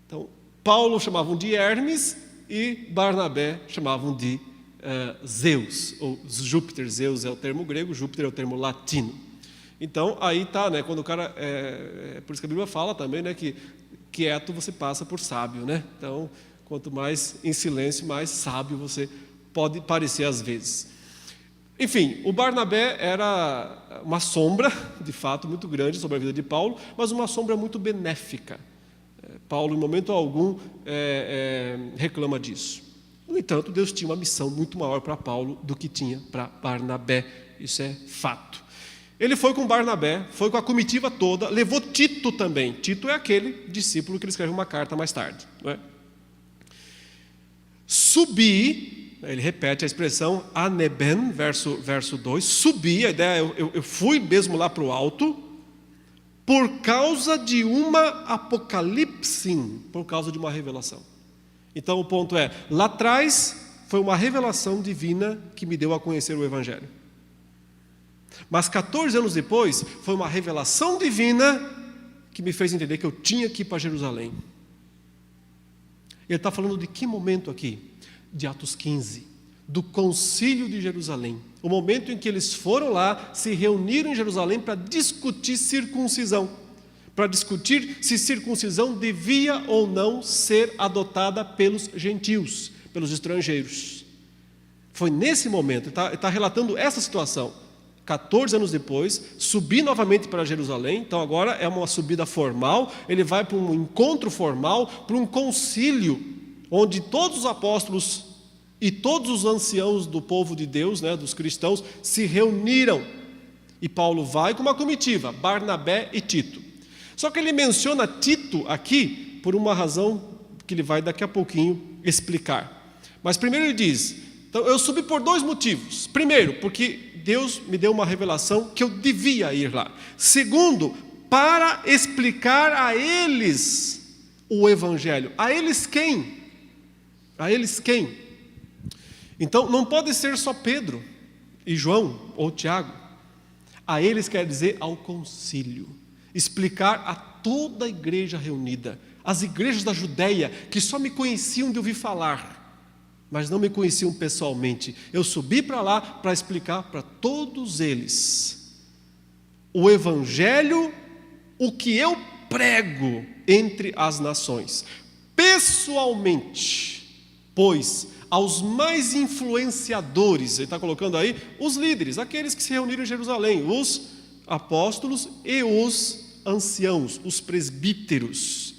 Então, Paulo chamavam de Hermes e Barnabé chamavam de Zeus, ou Júpiter. Zeus é o termo grego, Júpiter é o termo latino. Então, aí está, né, quando o cara, por isso que a Bíblia fala também, né, que quieto você passa por sábio, né? Então, quanto mais em silêncio, mais sábio você pode parecer às vezes. Enfim, o Barnabé era uma sombra, de fato, muito grande sobre a vida de Paulo, mas uma sombra muito benéfica. Paulo, em momento algum, reclama disso. No entanto, Deus tinha uma missão muito maior para Paulo do que tinha para Barnabé. Isso é fato. Ele foi com Barnabé, foi com a comitiva toda, levou Tito também. Tito é aquele discípulo que ele escreve uma carta mais tarde, não é? Subi, ele repete a expressão aneben, verso 2, subi, a ideia é eu fui mesmo lá para o alto, por causa de uma apocalipse, por causa de uma revelação. Então o ponto é, lá atrás foi uma revelação divina que me deu a conhecer o Evangelho. Mas 14 anos depois, foi uma revelação divina que me fez entender que eu tinha que ir para Jerusalém. Ele está falando de que momento aqui? De Atos 15, do concílio de Jerusalém. O momento em que eles foram lá, se reuniram em Jerusalém para discutir circuncisão. Para discutir se circuncisão devia ou não ser adotada pelos gentios, pelos estrangeiros. Foi nesse momento, ele está relatando essa situação. 14 anos depois, subi novamente para Jerusalém, então agora é uma subida formal, ele vai para um encontro formal, para um concílio, onde todos os apóstolos e todos os anciãos do povo de Deus, dos cristãos, se reuniram. E Paulo vai com uma comitiva, Barnabé e Tito. Só que ele menciona Tito aqui por uma razão que ele vai daqui a pouquinho explicar. Mas primeiro ele diz, então eu subi por 2 motivos. Primeiro, porque Deus me deu uma revelação que eu devia ir lá. Segundo, para explicar a eles o Evangelho. A eles quem? A eles quem? Então, não pode ser só Pedro e João ou Tiago. A eles quer dizer ao concílio. Explicar a toda a igreja reunida. As igrejas da Judéia, que só me conheciam de ouvir falar, mas não me conheciam pessoalmente. Eu subi para lá para explicar para todos eles o Evangelho, o que eu prego entre as nações, pessoalmente, pois aos mais influenciadores, ele está colocando aí, os líderes, aqueles que se reuniram em Jerusalém, os apóstolos e os anciãos, os presbíteros.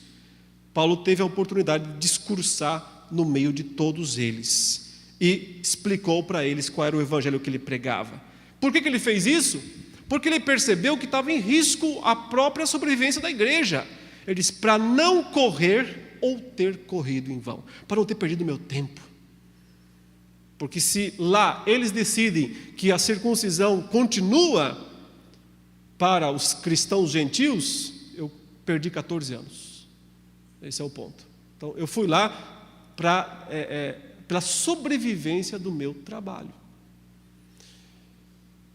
Paulo teve a oportunidade de discursar no meio de todos eles e explicou para eles qual era o evangelho que ele pregava. Por que ele fez isso? Porque ele percebeu que estava em risco a própria sobrevivência da igreja. Ele disse, para não correr ou ter corrido em vão, para não ter perdido meu tempo. Porque se lá eles decidem que a circuncisão continua para os cristãos gentios, eu perdi 14 anos. Esse é o ponto. Então eu fui lá pela sobrevivência do meu trabalho.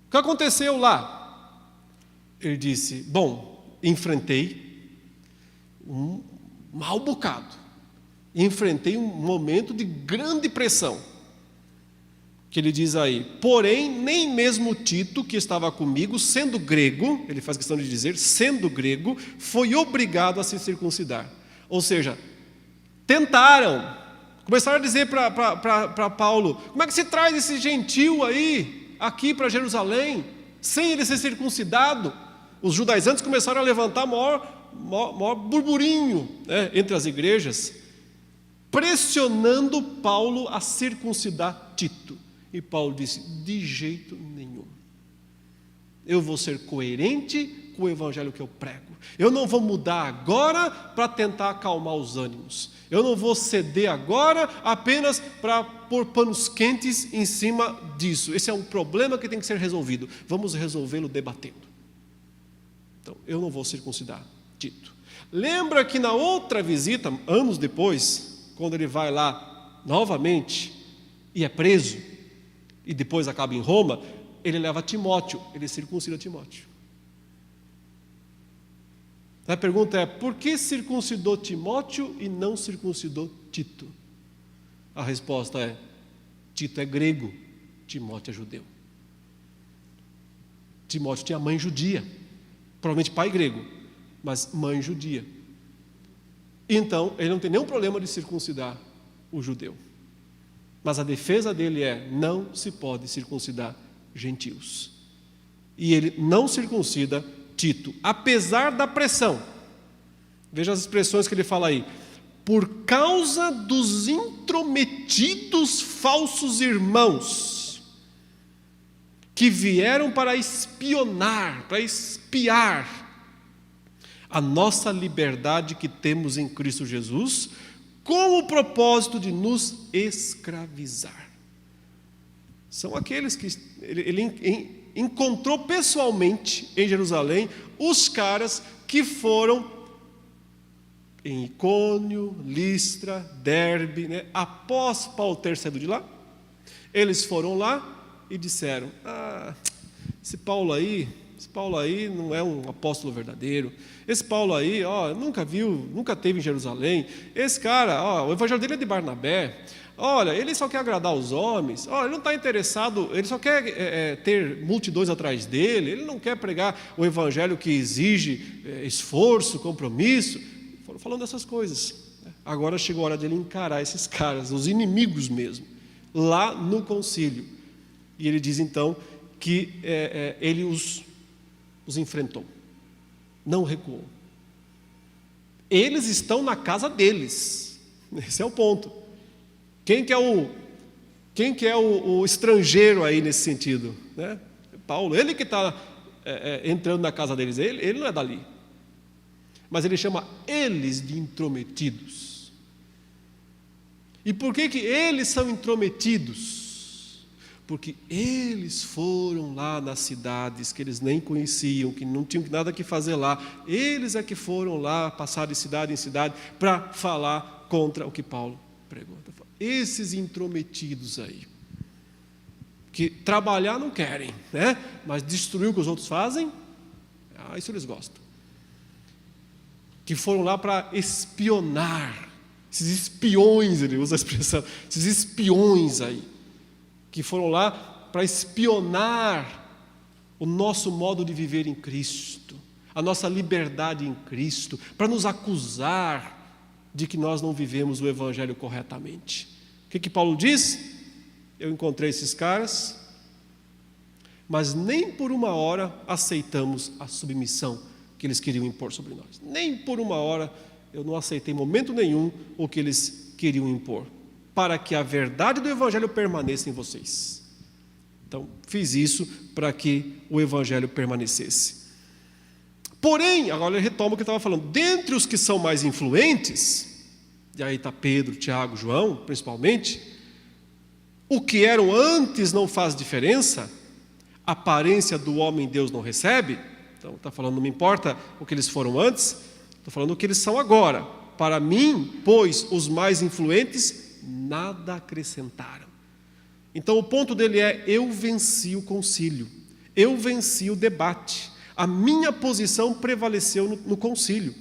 O que aconteceu lá? Ele disse, bom, enfrentei um mau bocado, enfrentei um momento de grande pressão, que ele diz aí, porém, nem mesmo Tito, que estava comigo, sendo grego, ele faz questão de dizer, sendo grego, foi obrigado a se circuncidar. Ou seja, tentaram, começaram a dizer para Paulo, como é que se traz esse gentil aí, aqui para Jerusalém, sem ele ser circuncidado? Os judaizantes começaram a levantar maior burburinho, entre as igrejas, pressionando Paulo a circuncidar Tito. E Paulo disse, de jeito nenhum. Eu vou ser coerente com o evangelho que eu prego. Eu não vou mudar agora para tentar acalmar os ânimos. Eu não vou ceder agora apenas para pôr panos quentes em cima disso. Esse é um problema que tem que ser resolvido. Vamos resolvê-lo debatendo. Então, eu não vou circuncidar Tito. Lembra que na outra visita, anos depois, quando ele vai lá novamente e é preso, e depois acaba em Roma, ele leva Timóteo, ele circuncida Timóteo. A pergunta é, por que circuncidou Timóteo e não circuncidou Tito? A resposta é, Tito é grego, Timóteo é judeu. Timóteo tinha mãe judia, provavelmente pai grego, mas mãe judia. Então, ele não tem nenhum problema de circuncidar o judeu. Mas a defesa dele é, não se pode circuncidar gentios. E ele não circuncida Tito, apesar da pressão. Veja as expressões que ele fala aí. Por causa dos intrometidos falsos irmãos, que vieram para espionar, para espiar a nossa liberdade que temos em Cristo Jesus, com o propósito de nos escravizar. São aqueles que ele encontrou pessoalmente em Jerusalém, os caras que foram em Icônio, Listra, Derbe, após Paulo ter saído de lá, Eles foram lá e disseram: esse Paulo aí não é um apóstolo verdadeiro. Esse Paulo aí, nunca esteve em Jerusalém. Esse cara, o evangelho dele é de Barnabé. Olha, ele só quer agradar os homens. Olha, ele não está interessado, ele só quer ter multidões atrás dele. Ele não quer pregar o evangelho que exige esforço, compromisso. Foram falando dessas coisas. Agora chegou a hora de ele encarar esses caras, os inimigos mesmo, lá no concílio. E ele diz então que ele os enfrentou, não recuou. Eles estão na casa deles, esse é o ponto. Quem que é o estrangeiro aí nesse sentido, né? Paulo, ele que está entrando na casa deles, ele não é dali, mas ele chama eles de intrometidos. E por que eles são intrometidos? Porque eles foram lá nas cidades que eles nem conheciam, que não tinham nada que fazer lá. Eles é que foram lá, passar de cidade em cidade, para falar contra o que Paulo pregou. Esses intrometidos aí, que trabalhar não querem, né? Mas destruir o que os outros fazem, isso eles gostam. Que foram lá para espionar, esses espiões, ele usa a expressão, esses espiões aí, que foram lá para espionar o nosso modo de viver em Cristo, a nossa liberdade em Cristo, para nos acusar de que nós não vivemos o evangelho corretamente. O que Paulo diz? Eu encontrei esses caras, mas nem por uma hora aceitamos a submissão que eles queriam impor sobre nós. Nem por uma hora eu não aceitei em momento nenhum o que eles queriam impor, para que a verdade do evangelho permaneça em vocês. Então, fiz isso para que o evangelho permanecesse. Porém, agora ele retoma o que eu estava falando, dentre os que são mais influentes, e aí está Pedro, Tiago, João, principalmente, o que eram antes não faz diferença, a aparência do homem Deus não recebe. Então está falando, não me importa o que eles foram antes, estou falando o que eles são agora. Para mim, pois, os mais influentes nada acrescentaram. Então o ponto dele é: eu venci o concílio, eu venci o debate, a minha posição prevaleceu no concílio,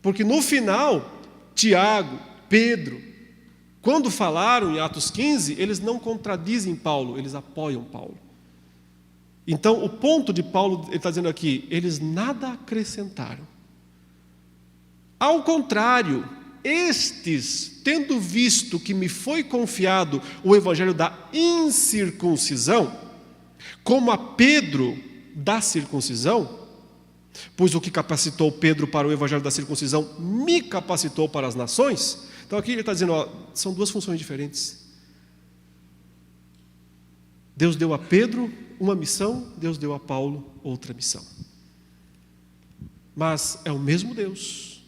porque no final, Tiago, Pedro, quando falaram em Atos 15, eles não contradizem Paulo, eles apoiam Paulo. Então o ponto de Paulo, ele está dizendo aqui, eles nada acrescentaram. Ao contrário, estes, tendo visto que me foi confiado o evangelho da incircuncisão, como a Pedro da circuncisão, pois o que capacitou Pedro para o evangelho da circuncisão me capacitou para as nações. Então aqui ele está dizendo, são duas funções diferentes. Deus deu a Pedro uma missão, Deus deu a Paulo outra missão. Mas é o mesmo Deus.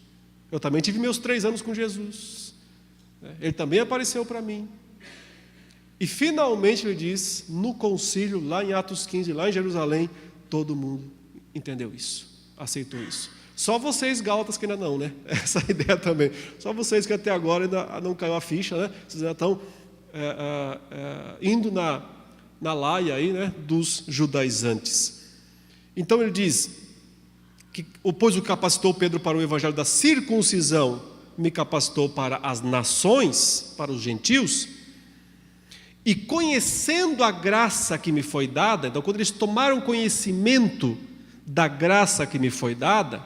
Eu também tive meus 3 anos com Jesus. Ele também apareceu para mim. E finalmente ele diz, no concílio, lá em Atos 15, lá em Jerusalém, todo mundo entendeu isso, aceitou isso. Só vocês, Gálatas, que ainda não, né? Essa ideia também. Só vocês que até agora ainda não caiu a ficha, né? Vocês ainda estão indo na laia aí, né? Dos judaizantes. Então ele diz, pois o capacitou Pedro para o evangelho da circuncisão, me capacitou para as nações, para os gentios, e conhecendo a graça que me foi dada, então quando eles tomaram conhecimento da graça que me foi dada,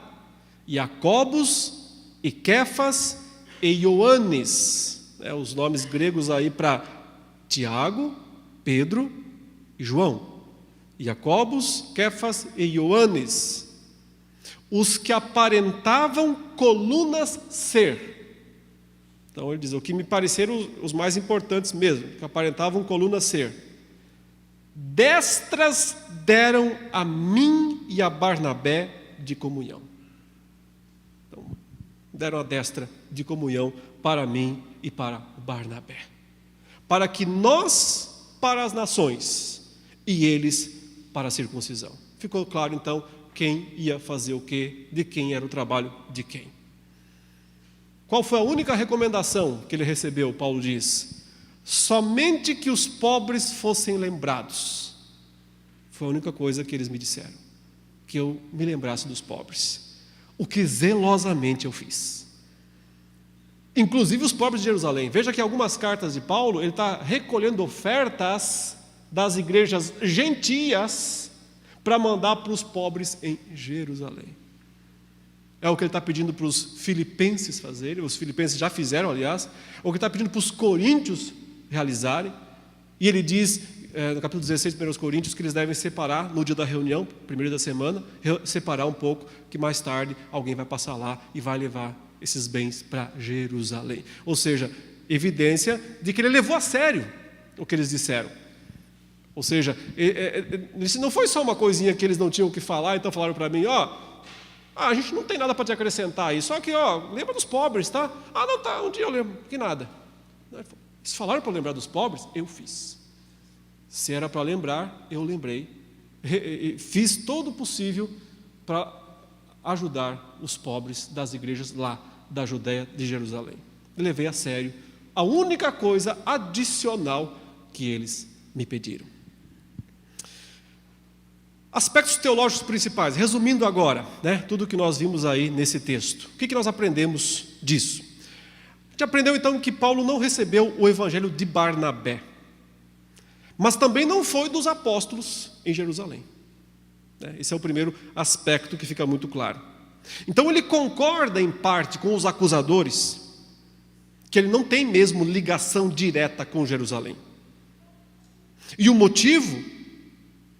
Jacobos e Kefas e Ioannes, os nomes gregos aí para Tiago, Pedro e João, Jacobos, Kefas e Ioannes, os que aparentavam colunas ser. Então ele diz, o que me pareceram os mais importantes mesmo, que aparentavam colunas ser. Destras deram a mim e a Barnabé de comunhão. Então, deram a destra de comunhão para mim e para Barnabé. Para que nós, para as nações, e eles para a circuncisão. Ficou claro então quem ia fazer o quê, de quem era o trabalho de quem. Qual foi a única recomendação que ele recebeu? Paulo diz, somente que os pobres fossem lembrados. Foi a única coisa que eles me disseram, que eu me lembrasse dos pobres, o que zelosamente eu fiz. Inclusive os pobres de Jerusalém. Veja que em algumas cartas de Paulo, ele está recolhendo ofertas das igrejas gentias para mandar para os pobres em Jerusalém. É o que ele está pedindo para os filipenses fazerem, os filipenses já fizeram, aliás, o que ele está pedindo para os coríntios realizarem, e ele diz, no capítulo 16 de 1 Coríntios, que eles devem separar no dia da reunião, primeiro da semana, separar um pouco, que mais tarde alguém vai passar lá e vai levar esses bens para Jerusalém. Ou seja, evidência de que ele levou a sério o que eles disseram. Ou seja, isso não foi só uma coisinha que eles não tinham o que falar, então falaram para mim, a gente não tem nada para te acrescentar aí, só que, lembra dos pobres, tá? Não, tá, um dia eu lembro, que nada. Eles falaram para lembrar dos pobres, eu fiz. Se era para lembrar, eu lembrei. Fiz todo o possível para ajudar os pobres das igrejas lá da Judéia, de Jerusalém. Levei a sério a única coisa adicional que eles me pediram. Aspectos teológicos principais, resumindo agora, tudo que nós vimos aí nesse texto. O que nós aprendemos disso? A gente aprendeu então que Paulo não recebeu o evangelho de Barnabé, mas também não foi dos apóstolos em Jerusalém. Esse é o primeiro aspecto que fica muito claro. Então ele concorda em parte com os acusadores, que ele não tem mesmo ligação direta com Jerusalém. E o motivo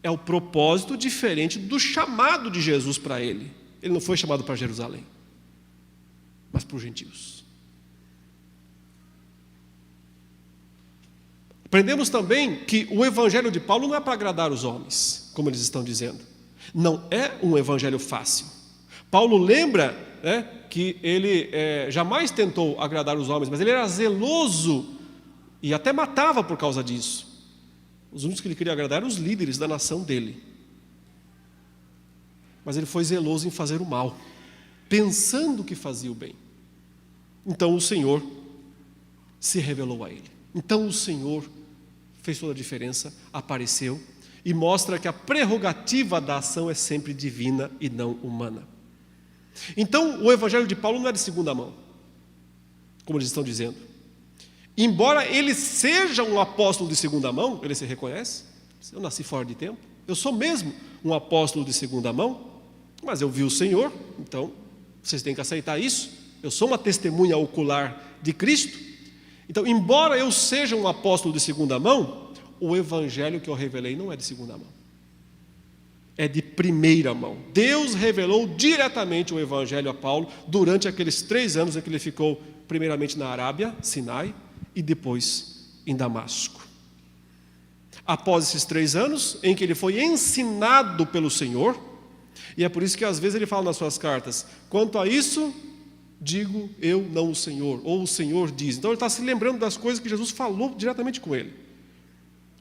é o propósito diferente do chamado de Jesus para ele. Ele não foi chamado para Jerusalém, mas para os gentios. Aprendemos também que o evangelho de Paulo não é para agradar os homens, como eles estão dizendo. Não é um evangelho fácil. Paulo lembra que ele jamais tentou agradar os homens, mas ele era zeloso e até matava por causa disso. Os únicos que ele queria agradar eram os líderes da nação dele. Mas ele foi zeloso em fazer o mal, pensando que fazia o bem. Então o Senhor se revelou a ele. Então o Senhor fez toda a diferença, apareceu e mostra que a prerrogativa da ação é sempre divina e não humana. Então o evangelho de Paulo não é de segunda mão, como eles estão dizendo. Embora ele seja um apóstolo de segunda mão, ele se reconhece, eu nasci fora de tempo, eu sou mesmo um apóstolo de segunda mão, mas eu vi o Senhor, então vocês têm que aceitar isso, eu sou uma testemunha ocular de Cristo. Então, embora eu seja um apóstolo de segunda mão, o evangelho que eu revelei não é de segunda mão, é de primeira mão. Deus revelou diretamente o evangelho a Paulo durante aqueles 3 anos em que ele ficou primeiramente na Arábia, Sinai, e depois em Damasco. Após esses 3 anos em que ele foi ensinado pelo Senhor, e é por isso que às vezes ele fala nas suas cartas, quanto a isso, digo eu, não o Senhor, ou o Senhor diz. Então ele está se lembrando das coisas que Jesus falou diretamente com ele.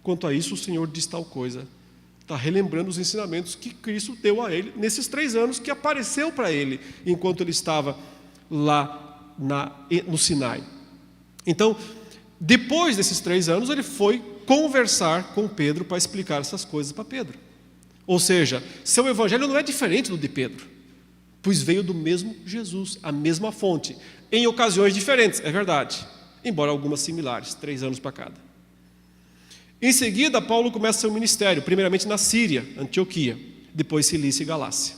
Quanto a isso, o Senhor diz tal coisa. Está relembrando os ensinamentos que Cristo deu a ele nesses 3 anos que apareceu para ele, enquanto ele estava lá no Sinai. Então, depois desses 3 anos, ele foi conversar com Pedro para explicar essas coisas para Pedro. Ou seja, seu evangelho não é diferente do de Pedro, pois veio do mesmo Jesus, a mesma fonte, em ocasiões diferentes, é verdade, embora algumas similares, 3 anos para cada. Em seguida, Paulo começa seu ministério, primeiramente na Síria, Antioquia, depois Cilícia e Galácia,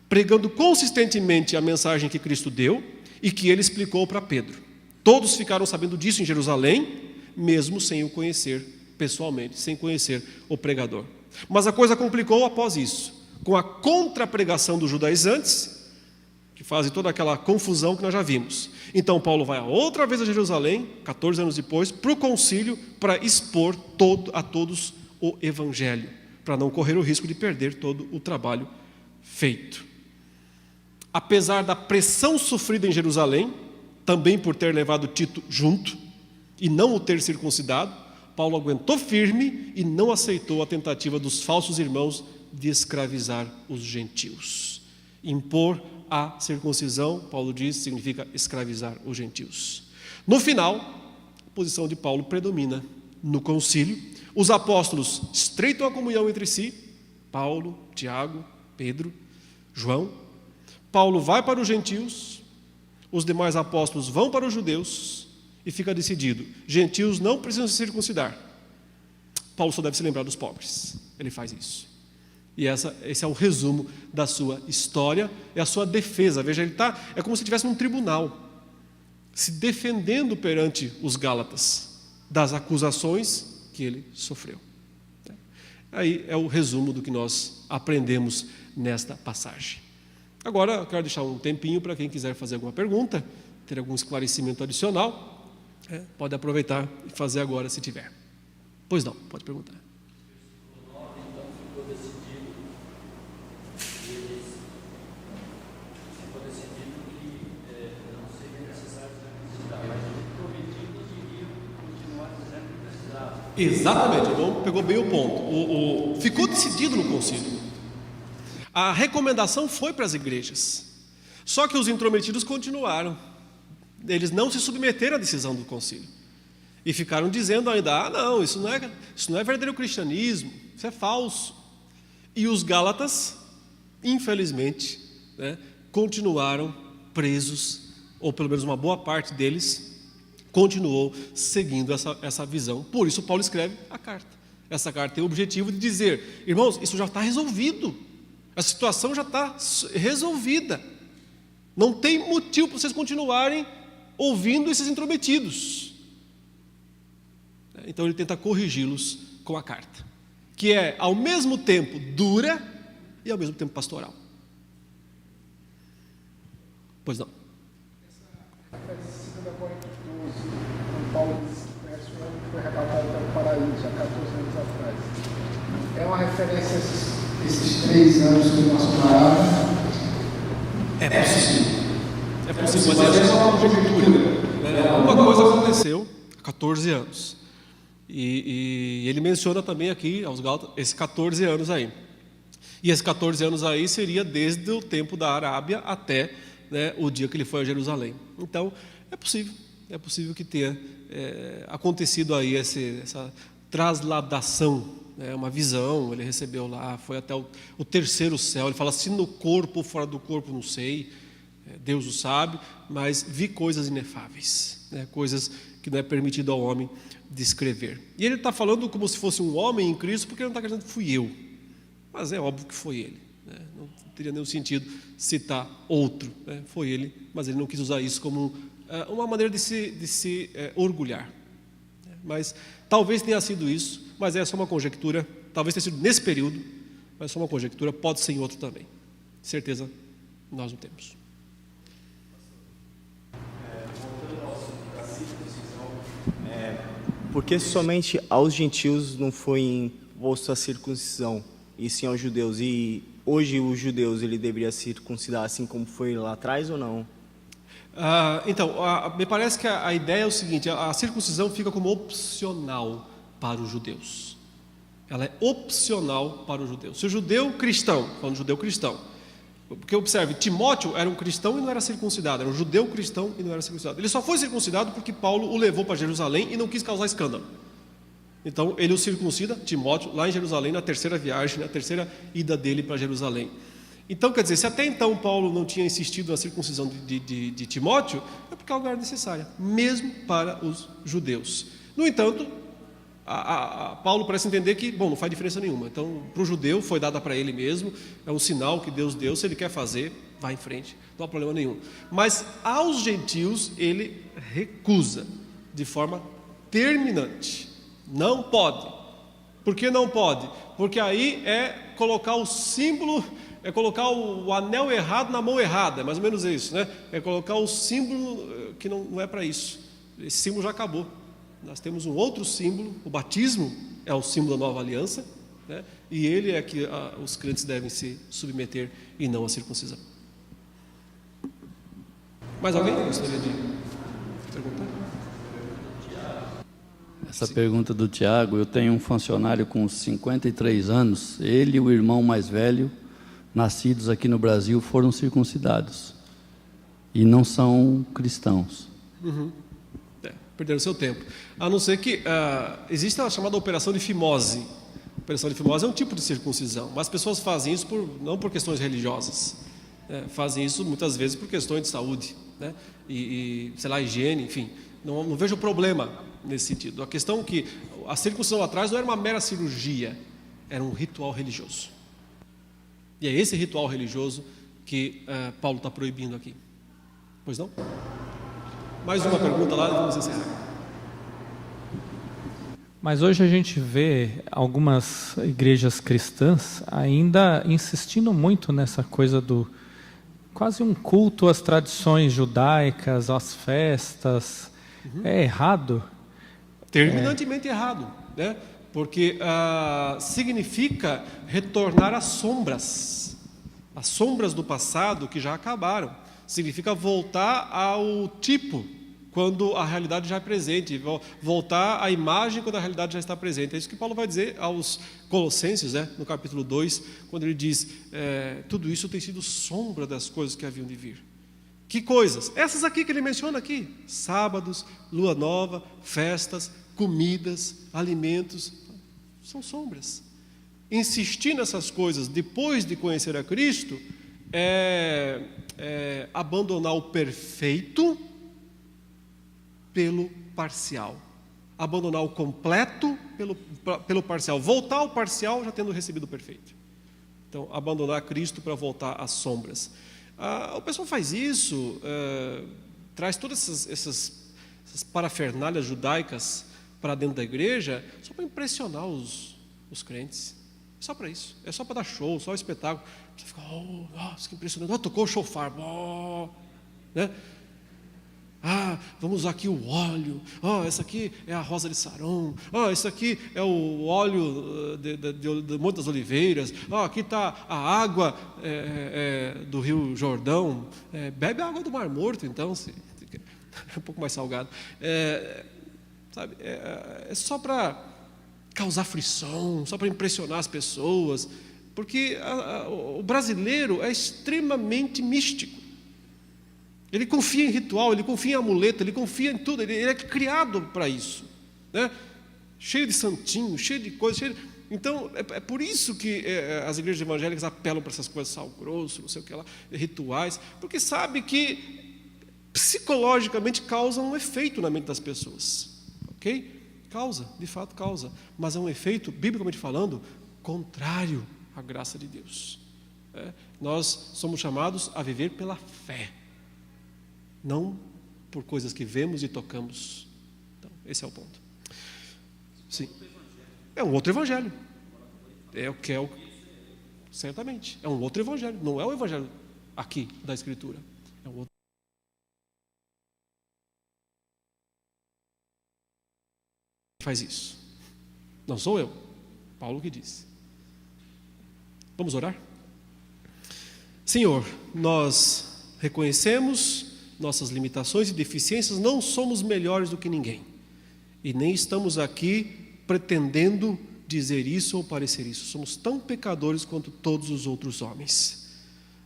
pregando consistentemente a mensagem que Cristo deu e que ele explicou para Pedro. Todos ficaram sabendo disso em Jerusalém, mesmo sem o conhecer pessoalmente, sem conhecer o pregador. Mas a coisa complicou após isso, com a contrapregação dos judaizantes, que fazem toda aquela confusão que nós já vimos. Então Paulo vai outra vez a Jerusalém, 14 anos depois, para o concílio, para expor a todos o evangelho, para não correr o risco de perder todo o trabalho feito. Apesar da pressão sofrida em Jerusalém, também por ter levado Tito junto e não o ter circuncidado, Paulo aguentou firme e não aceitou a tentativa dos falsos irmãos de escravizar os gentios. Impor a circuncisão, Paulo diz, significa escravizar os gentios. No final, posição de Paulo predomina no concílio. Os apóstolos estreitam a comunhão entre si, Paulo, Tiago, Pedro, João. Paulo vai para os gentios, os demais apóstolos vão para os judeus, e fica decidido: gentios não precisam se circuncidar. Paulo só deve se lembrar dos pobres. Ele faz isso. E esse é o resumo da sua história, é a sua defesa. Veja, é como se estivesse num tribunal, se defendendo perante os Gálatas das acusações que ele sofreu. Aí é o resumo do que nós aprendemos nesta passagem. Agora, eu quero deixar um tempinho para quem quiser fazer alguma pergunta, ter algum esclarecimento adicional, pode aproveitar e fazer agora se tiver. Pois não, pode perguntar. Exatamente, pegou bem o ponto. Ficou decidido no concílio. A recomendação foi para as igrejas. Só que os intrometidos continuaram. Eles não se submeteram à decisão do concílio. E ficaram dizendo ainda: não, isso não é verdadeiro cristianismo, isso é falso. E os Gálatas, infelizmente, continuaram presos, ou pelo menos uma boa parte deles continuou seguindo essa visão. Por isso Paulo escreve a carta. Essa carta tem o objetivo de dizer: irmãos, isso já está resolvido, a situação já está resolvida, não tem motivo para vocês continuarem ouvindo esses intrometidos. Então ele tenta corrigi-los com a carta, que é ao mesmo tempo dura e ao mesmo tempo pastoral. Pois não. Paulo conhece um homem que foi arrebatado pelo paraíso há 14 anos atrás. É uma referência a esses 3 anos que nós paramos? É possível. É possível, mas é só uma conjectura. Alguma coisa aconteceu há 14 anos. E ele menciona também aqui aos Gálatas esses 14 anos aí. E esses 14 anos aí seria desde o tempo da Arábia até o dia que ele foi a Jerusalém. Então, é possível que tenha acontecido aí essa trasladação, uma visão, ele recebeu lá, foi até o terceiro céu. Ele fala: se no corpo ou fora do corpo, não sei, Deus o sabe, mas vi coisas inefáveis, coisas que não é permitido ao homem descrever. E ele está falando como se fosse um homem em Cristo, porque ele não está dizendo que fui eu, mas é óbvio que foi ele, não teria nenhum sentido citar outro, foi ele, mas ele não quis usar isso como uma maneira de se orgulhar. Mas talvez tenha sido isso, mas é só uma conjectura. Talvez tenha sido nesse período, mas é só uma conjectura. Pode ser em outro também. Certeza nós não temos. Voltando ao assunto da circuncisão, porque somente aos gentios não foi imposto a circuncisão, e sim aos judeus? E hoje os judeus, ele deveria circuncidar assim como foi lá atrás ou não? Então, me parece que a ideia é o seguinte: a circuncisão fica como opcional para os judeus. Ela é opcional para os judeus. Se o judeu cristão, falando judeu cristão, porque observe, Timóteo era um cristão e não era circuncidado, era um judeu cristão e não era circuncidado. Ele só foi circuncidado porque Paulo o levou para Jerusalém e não quis causar escândalo. Então ele o circuncida, Timóteo, lá em Jerusalém, na terceira viagem, na terceira ida dele para Jerusalém. Então, quer dizer, se até então Paulo não tinha insistido na circuncisão de Timóteo, é porque algo era necessário, mesmo para os judeus. No entanto, Paulo parece entender que, não faz diferença nenhuma. Então, para o judeu foi dada para ele mesmo, é um sinal que Deus deu, se ele quer fazer, vai em frente, não há problema nenhum. Mas aos gentios ele recusa, de forma terminante. Não pode. Por que não pode? Porque aí é colocar o símbolo, é colocar o anel errado na mão errada, é mais ou menos isso, É colocar o símbolo que não é para isso. Esse símbolo já acabou. Nós temos um outro símbolo, o batismo é o símbolo da nova aliança, e ele é que os crentes devem se submeter e não a circuncisão. Mais alguém gostaria de perguntar? Essa pergunta do Tiago: eu tenho um funcionário com 53 anos, ele e o irmão mais velho, nascidos aqui no Brasil, foram circuncidados e não são cristãos. Perderam seu tempo. A não ser que existe a chamada operação de fimose. A operação de fimose é um tipo de circuncisão, mas as pessoas fazem isso não por questões religiosas. Fazem isso muitas vezes por questões de saúde, né? Sei lá, higiene, enfim. Não vejo problema nesse sentido. A questão é que a circuncisão atrás não era uma mera cirurgia, era um ritual religioso. E é esse ritual religioso que Paulo está proibindo aqui. Pois não? Mais uma pergunta lá e vamos encerrar. Mas hoje a gente vê algumas igrejas cristãs ainda insistindo muito nessa coisa do quase um culto às tradições judaicas, às festas. É errado? Terminantemente errado, né? Porque significa retornar às sombras do passado que já acabaram. Significa voltar ao tipo quando a realidade já é presente, voltar à imagem quando a realidade já está presente. É isso que Paulo vai dizer aos Colossenses, né, no capítulo 2, quando ele diz, tudo isso tem sido sombra das coisas que haviam de vir. Que coisas? Essas aqui que ele menciona aqui, sábados, lua nova, festas, comidas, alimentos, são sombras. Insistir nessas coisas depois de conhecer a Cristo é abandonar o perfeito pelo parcial, abandonar o completo pelo parcial, voltar ao parcial já tendo recebido o perfeito. Então, abandonar Cristo para voltar às sombras. O pessoal faz isso, traz todas essas parafernálias judaicas para dentro da igreja só para impressionar os crentes. Só para isso, é só para dar show, só espetáculo. Você fica, nossa, que impressionante, tocou o shofar, né? Vamos usar aqui o óleo, essa aqui é a rosa de Saron, esse aqui é o óleo do Monte das Oliveiras, aqui está a água do Rio Jordão, bebe a água do Mar Morto então, é um pouco mais salgado, sabe? É só para causar frição, só para impressionar as pessoas, porque o brasileiro é extremamente místico. Ele confia em ritual, ele confia em amuleto, ele confia em tudo, ele é criado para isso, né? Cheio de santinho, cheio de coisas. Então, é por isso que as igrejas evangélicas apelam para essas coisas, sal grosso, não sei o que lá, rituais, porque sabe que psicologicamente causam um efeito na mente das pessoas, ok? Causa, de fato causa, mas é um efeito, biblicamente falando, contrário à graça de Deus. Nós somos chamados a viver pela fé, não por coisas que vemos e tocamos. Então, esse é o ponto. Sim. É um outro evangelho. Certamente. É um outro evangelho. Não é o evangelho aqui da Escritura. É um outro. Faz isso. Não sou eu. Paulo que disse. Vamos orar? Senhor, nós reconhecemos nossas limitações e deficiências, não somos melhores do que ninguém. E nem estamos aqui pretendendo dizer isso ou parecer isso. Somos tão pecadores quanto todos os outros homens.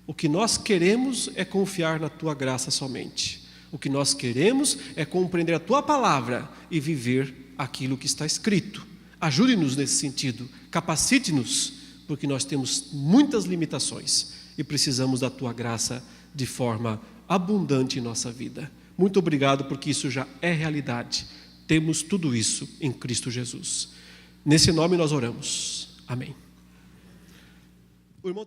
O que nós queremos é confiar na Tua graça somente. O que nós queremos é compreender a Tua palavra e viver aquilo que está escrito. Ajude-nos nesse sentido, capacite-nos, porque nós temos muitas limitações e precisamos da Tua graça de forma abundante em nossa vida. Muito obrigado, porque isso já é realidade. Temos tudo isso em Cristo Jesus. Nesse nome nós oramos. Amém. O irmão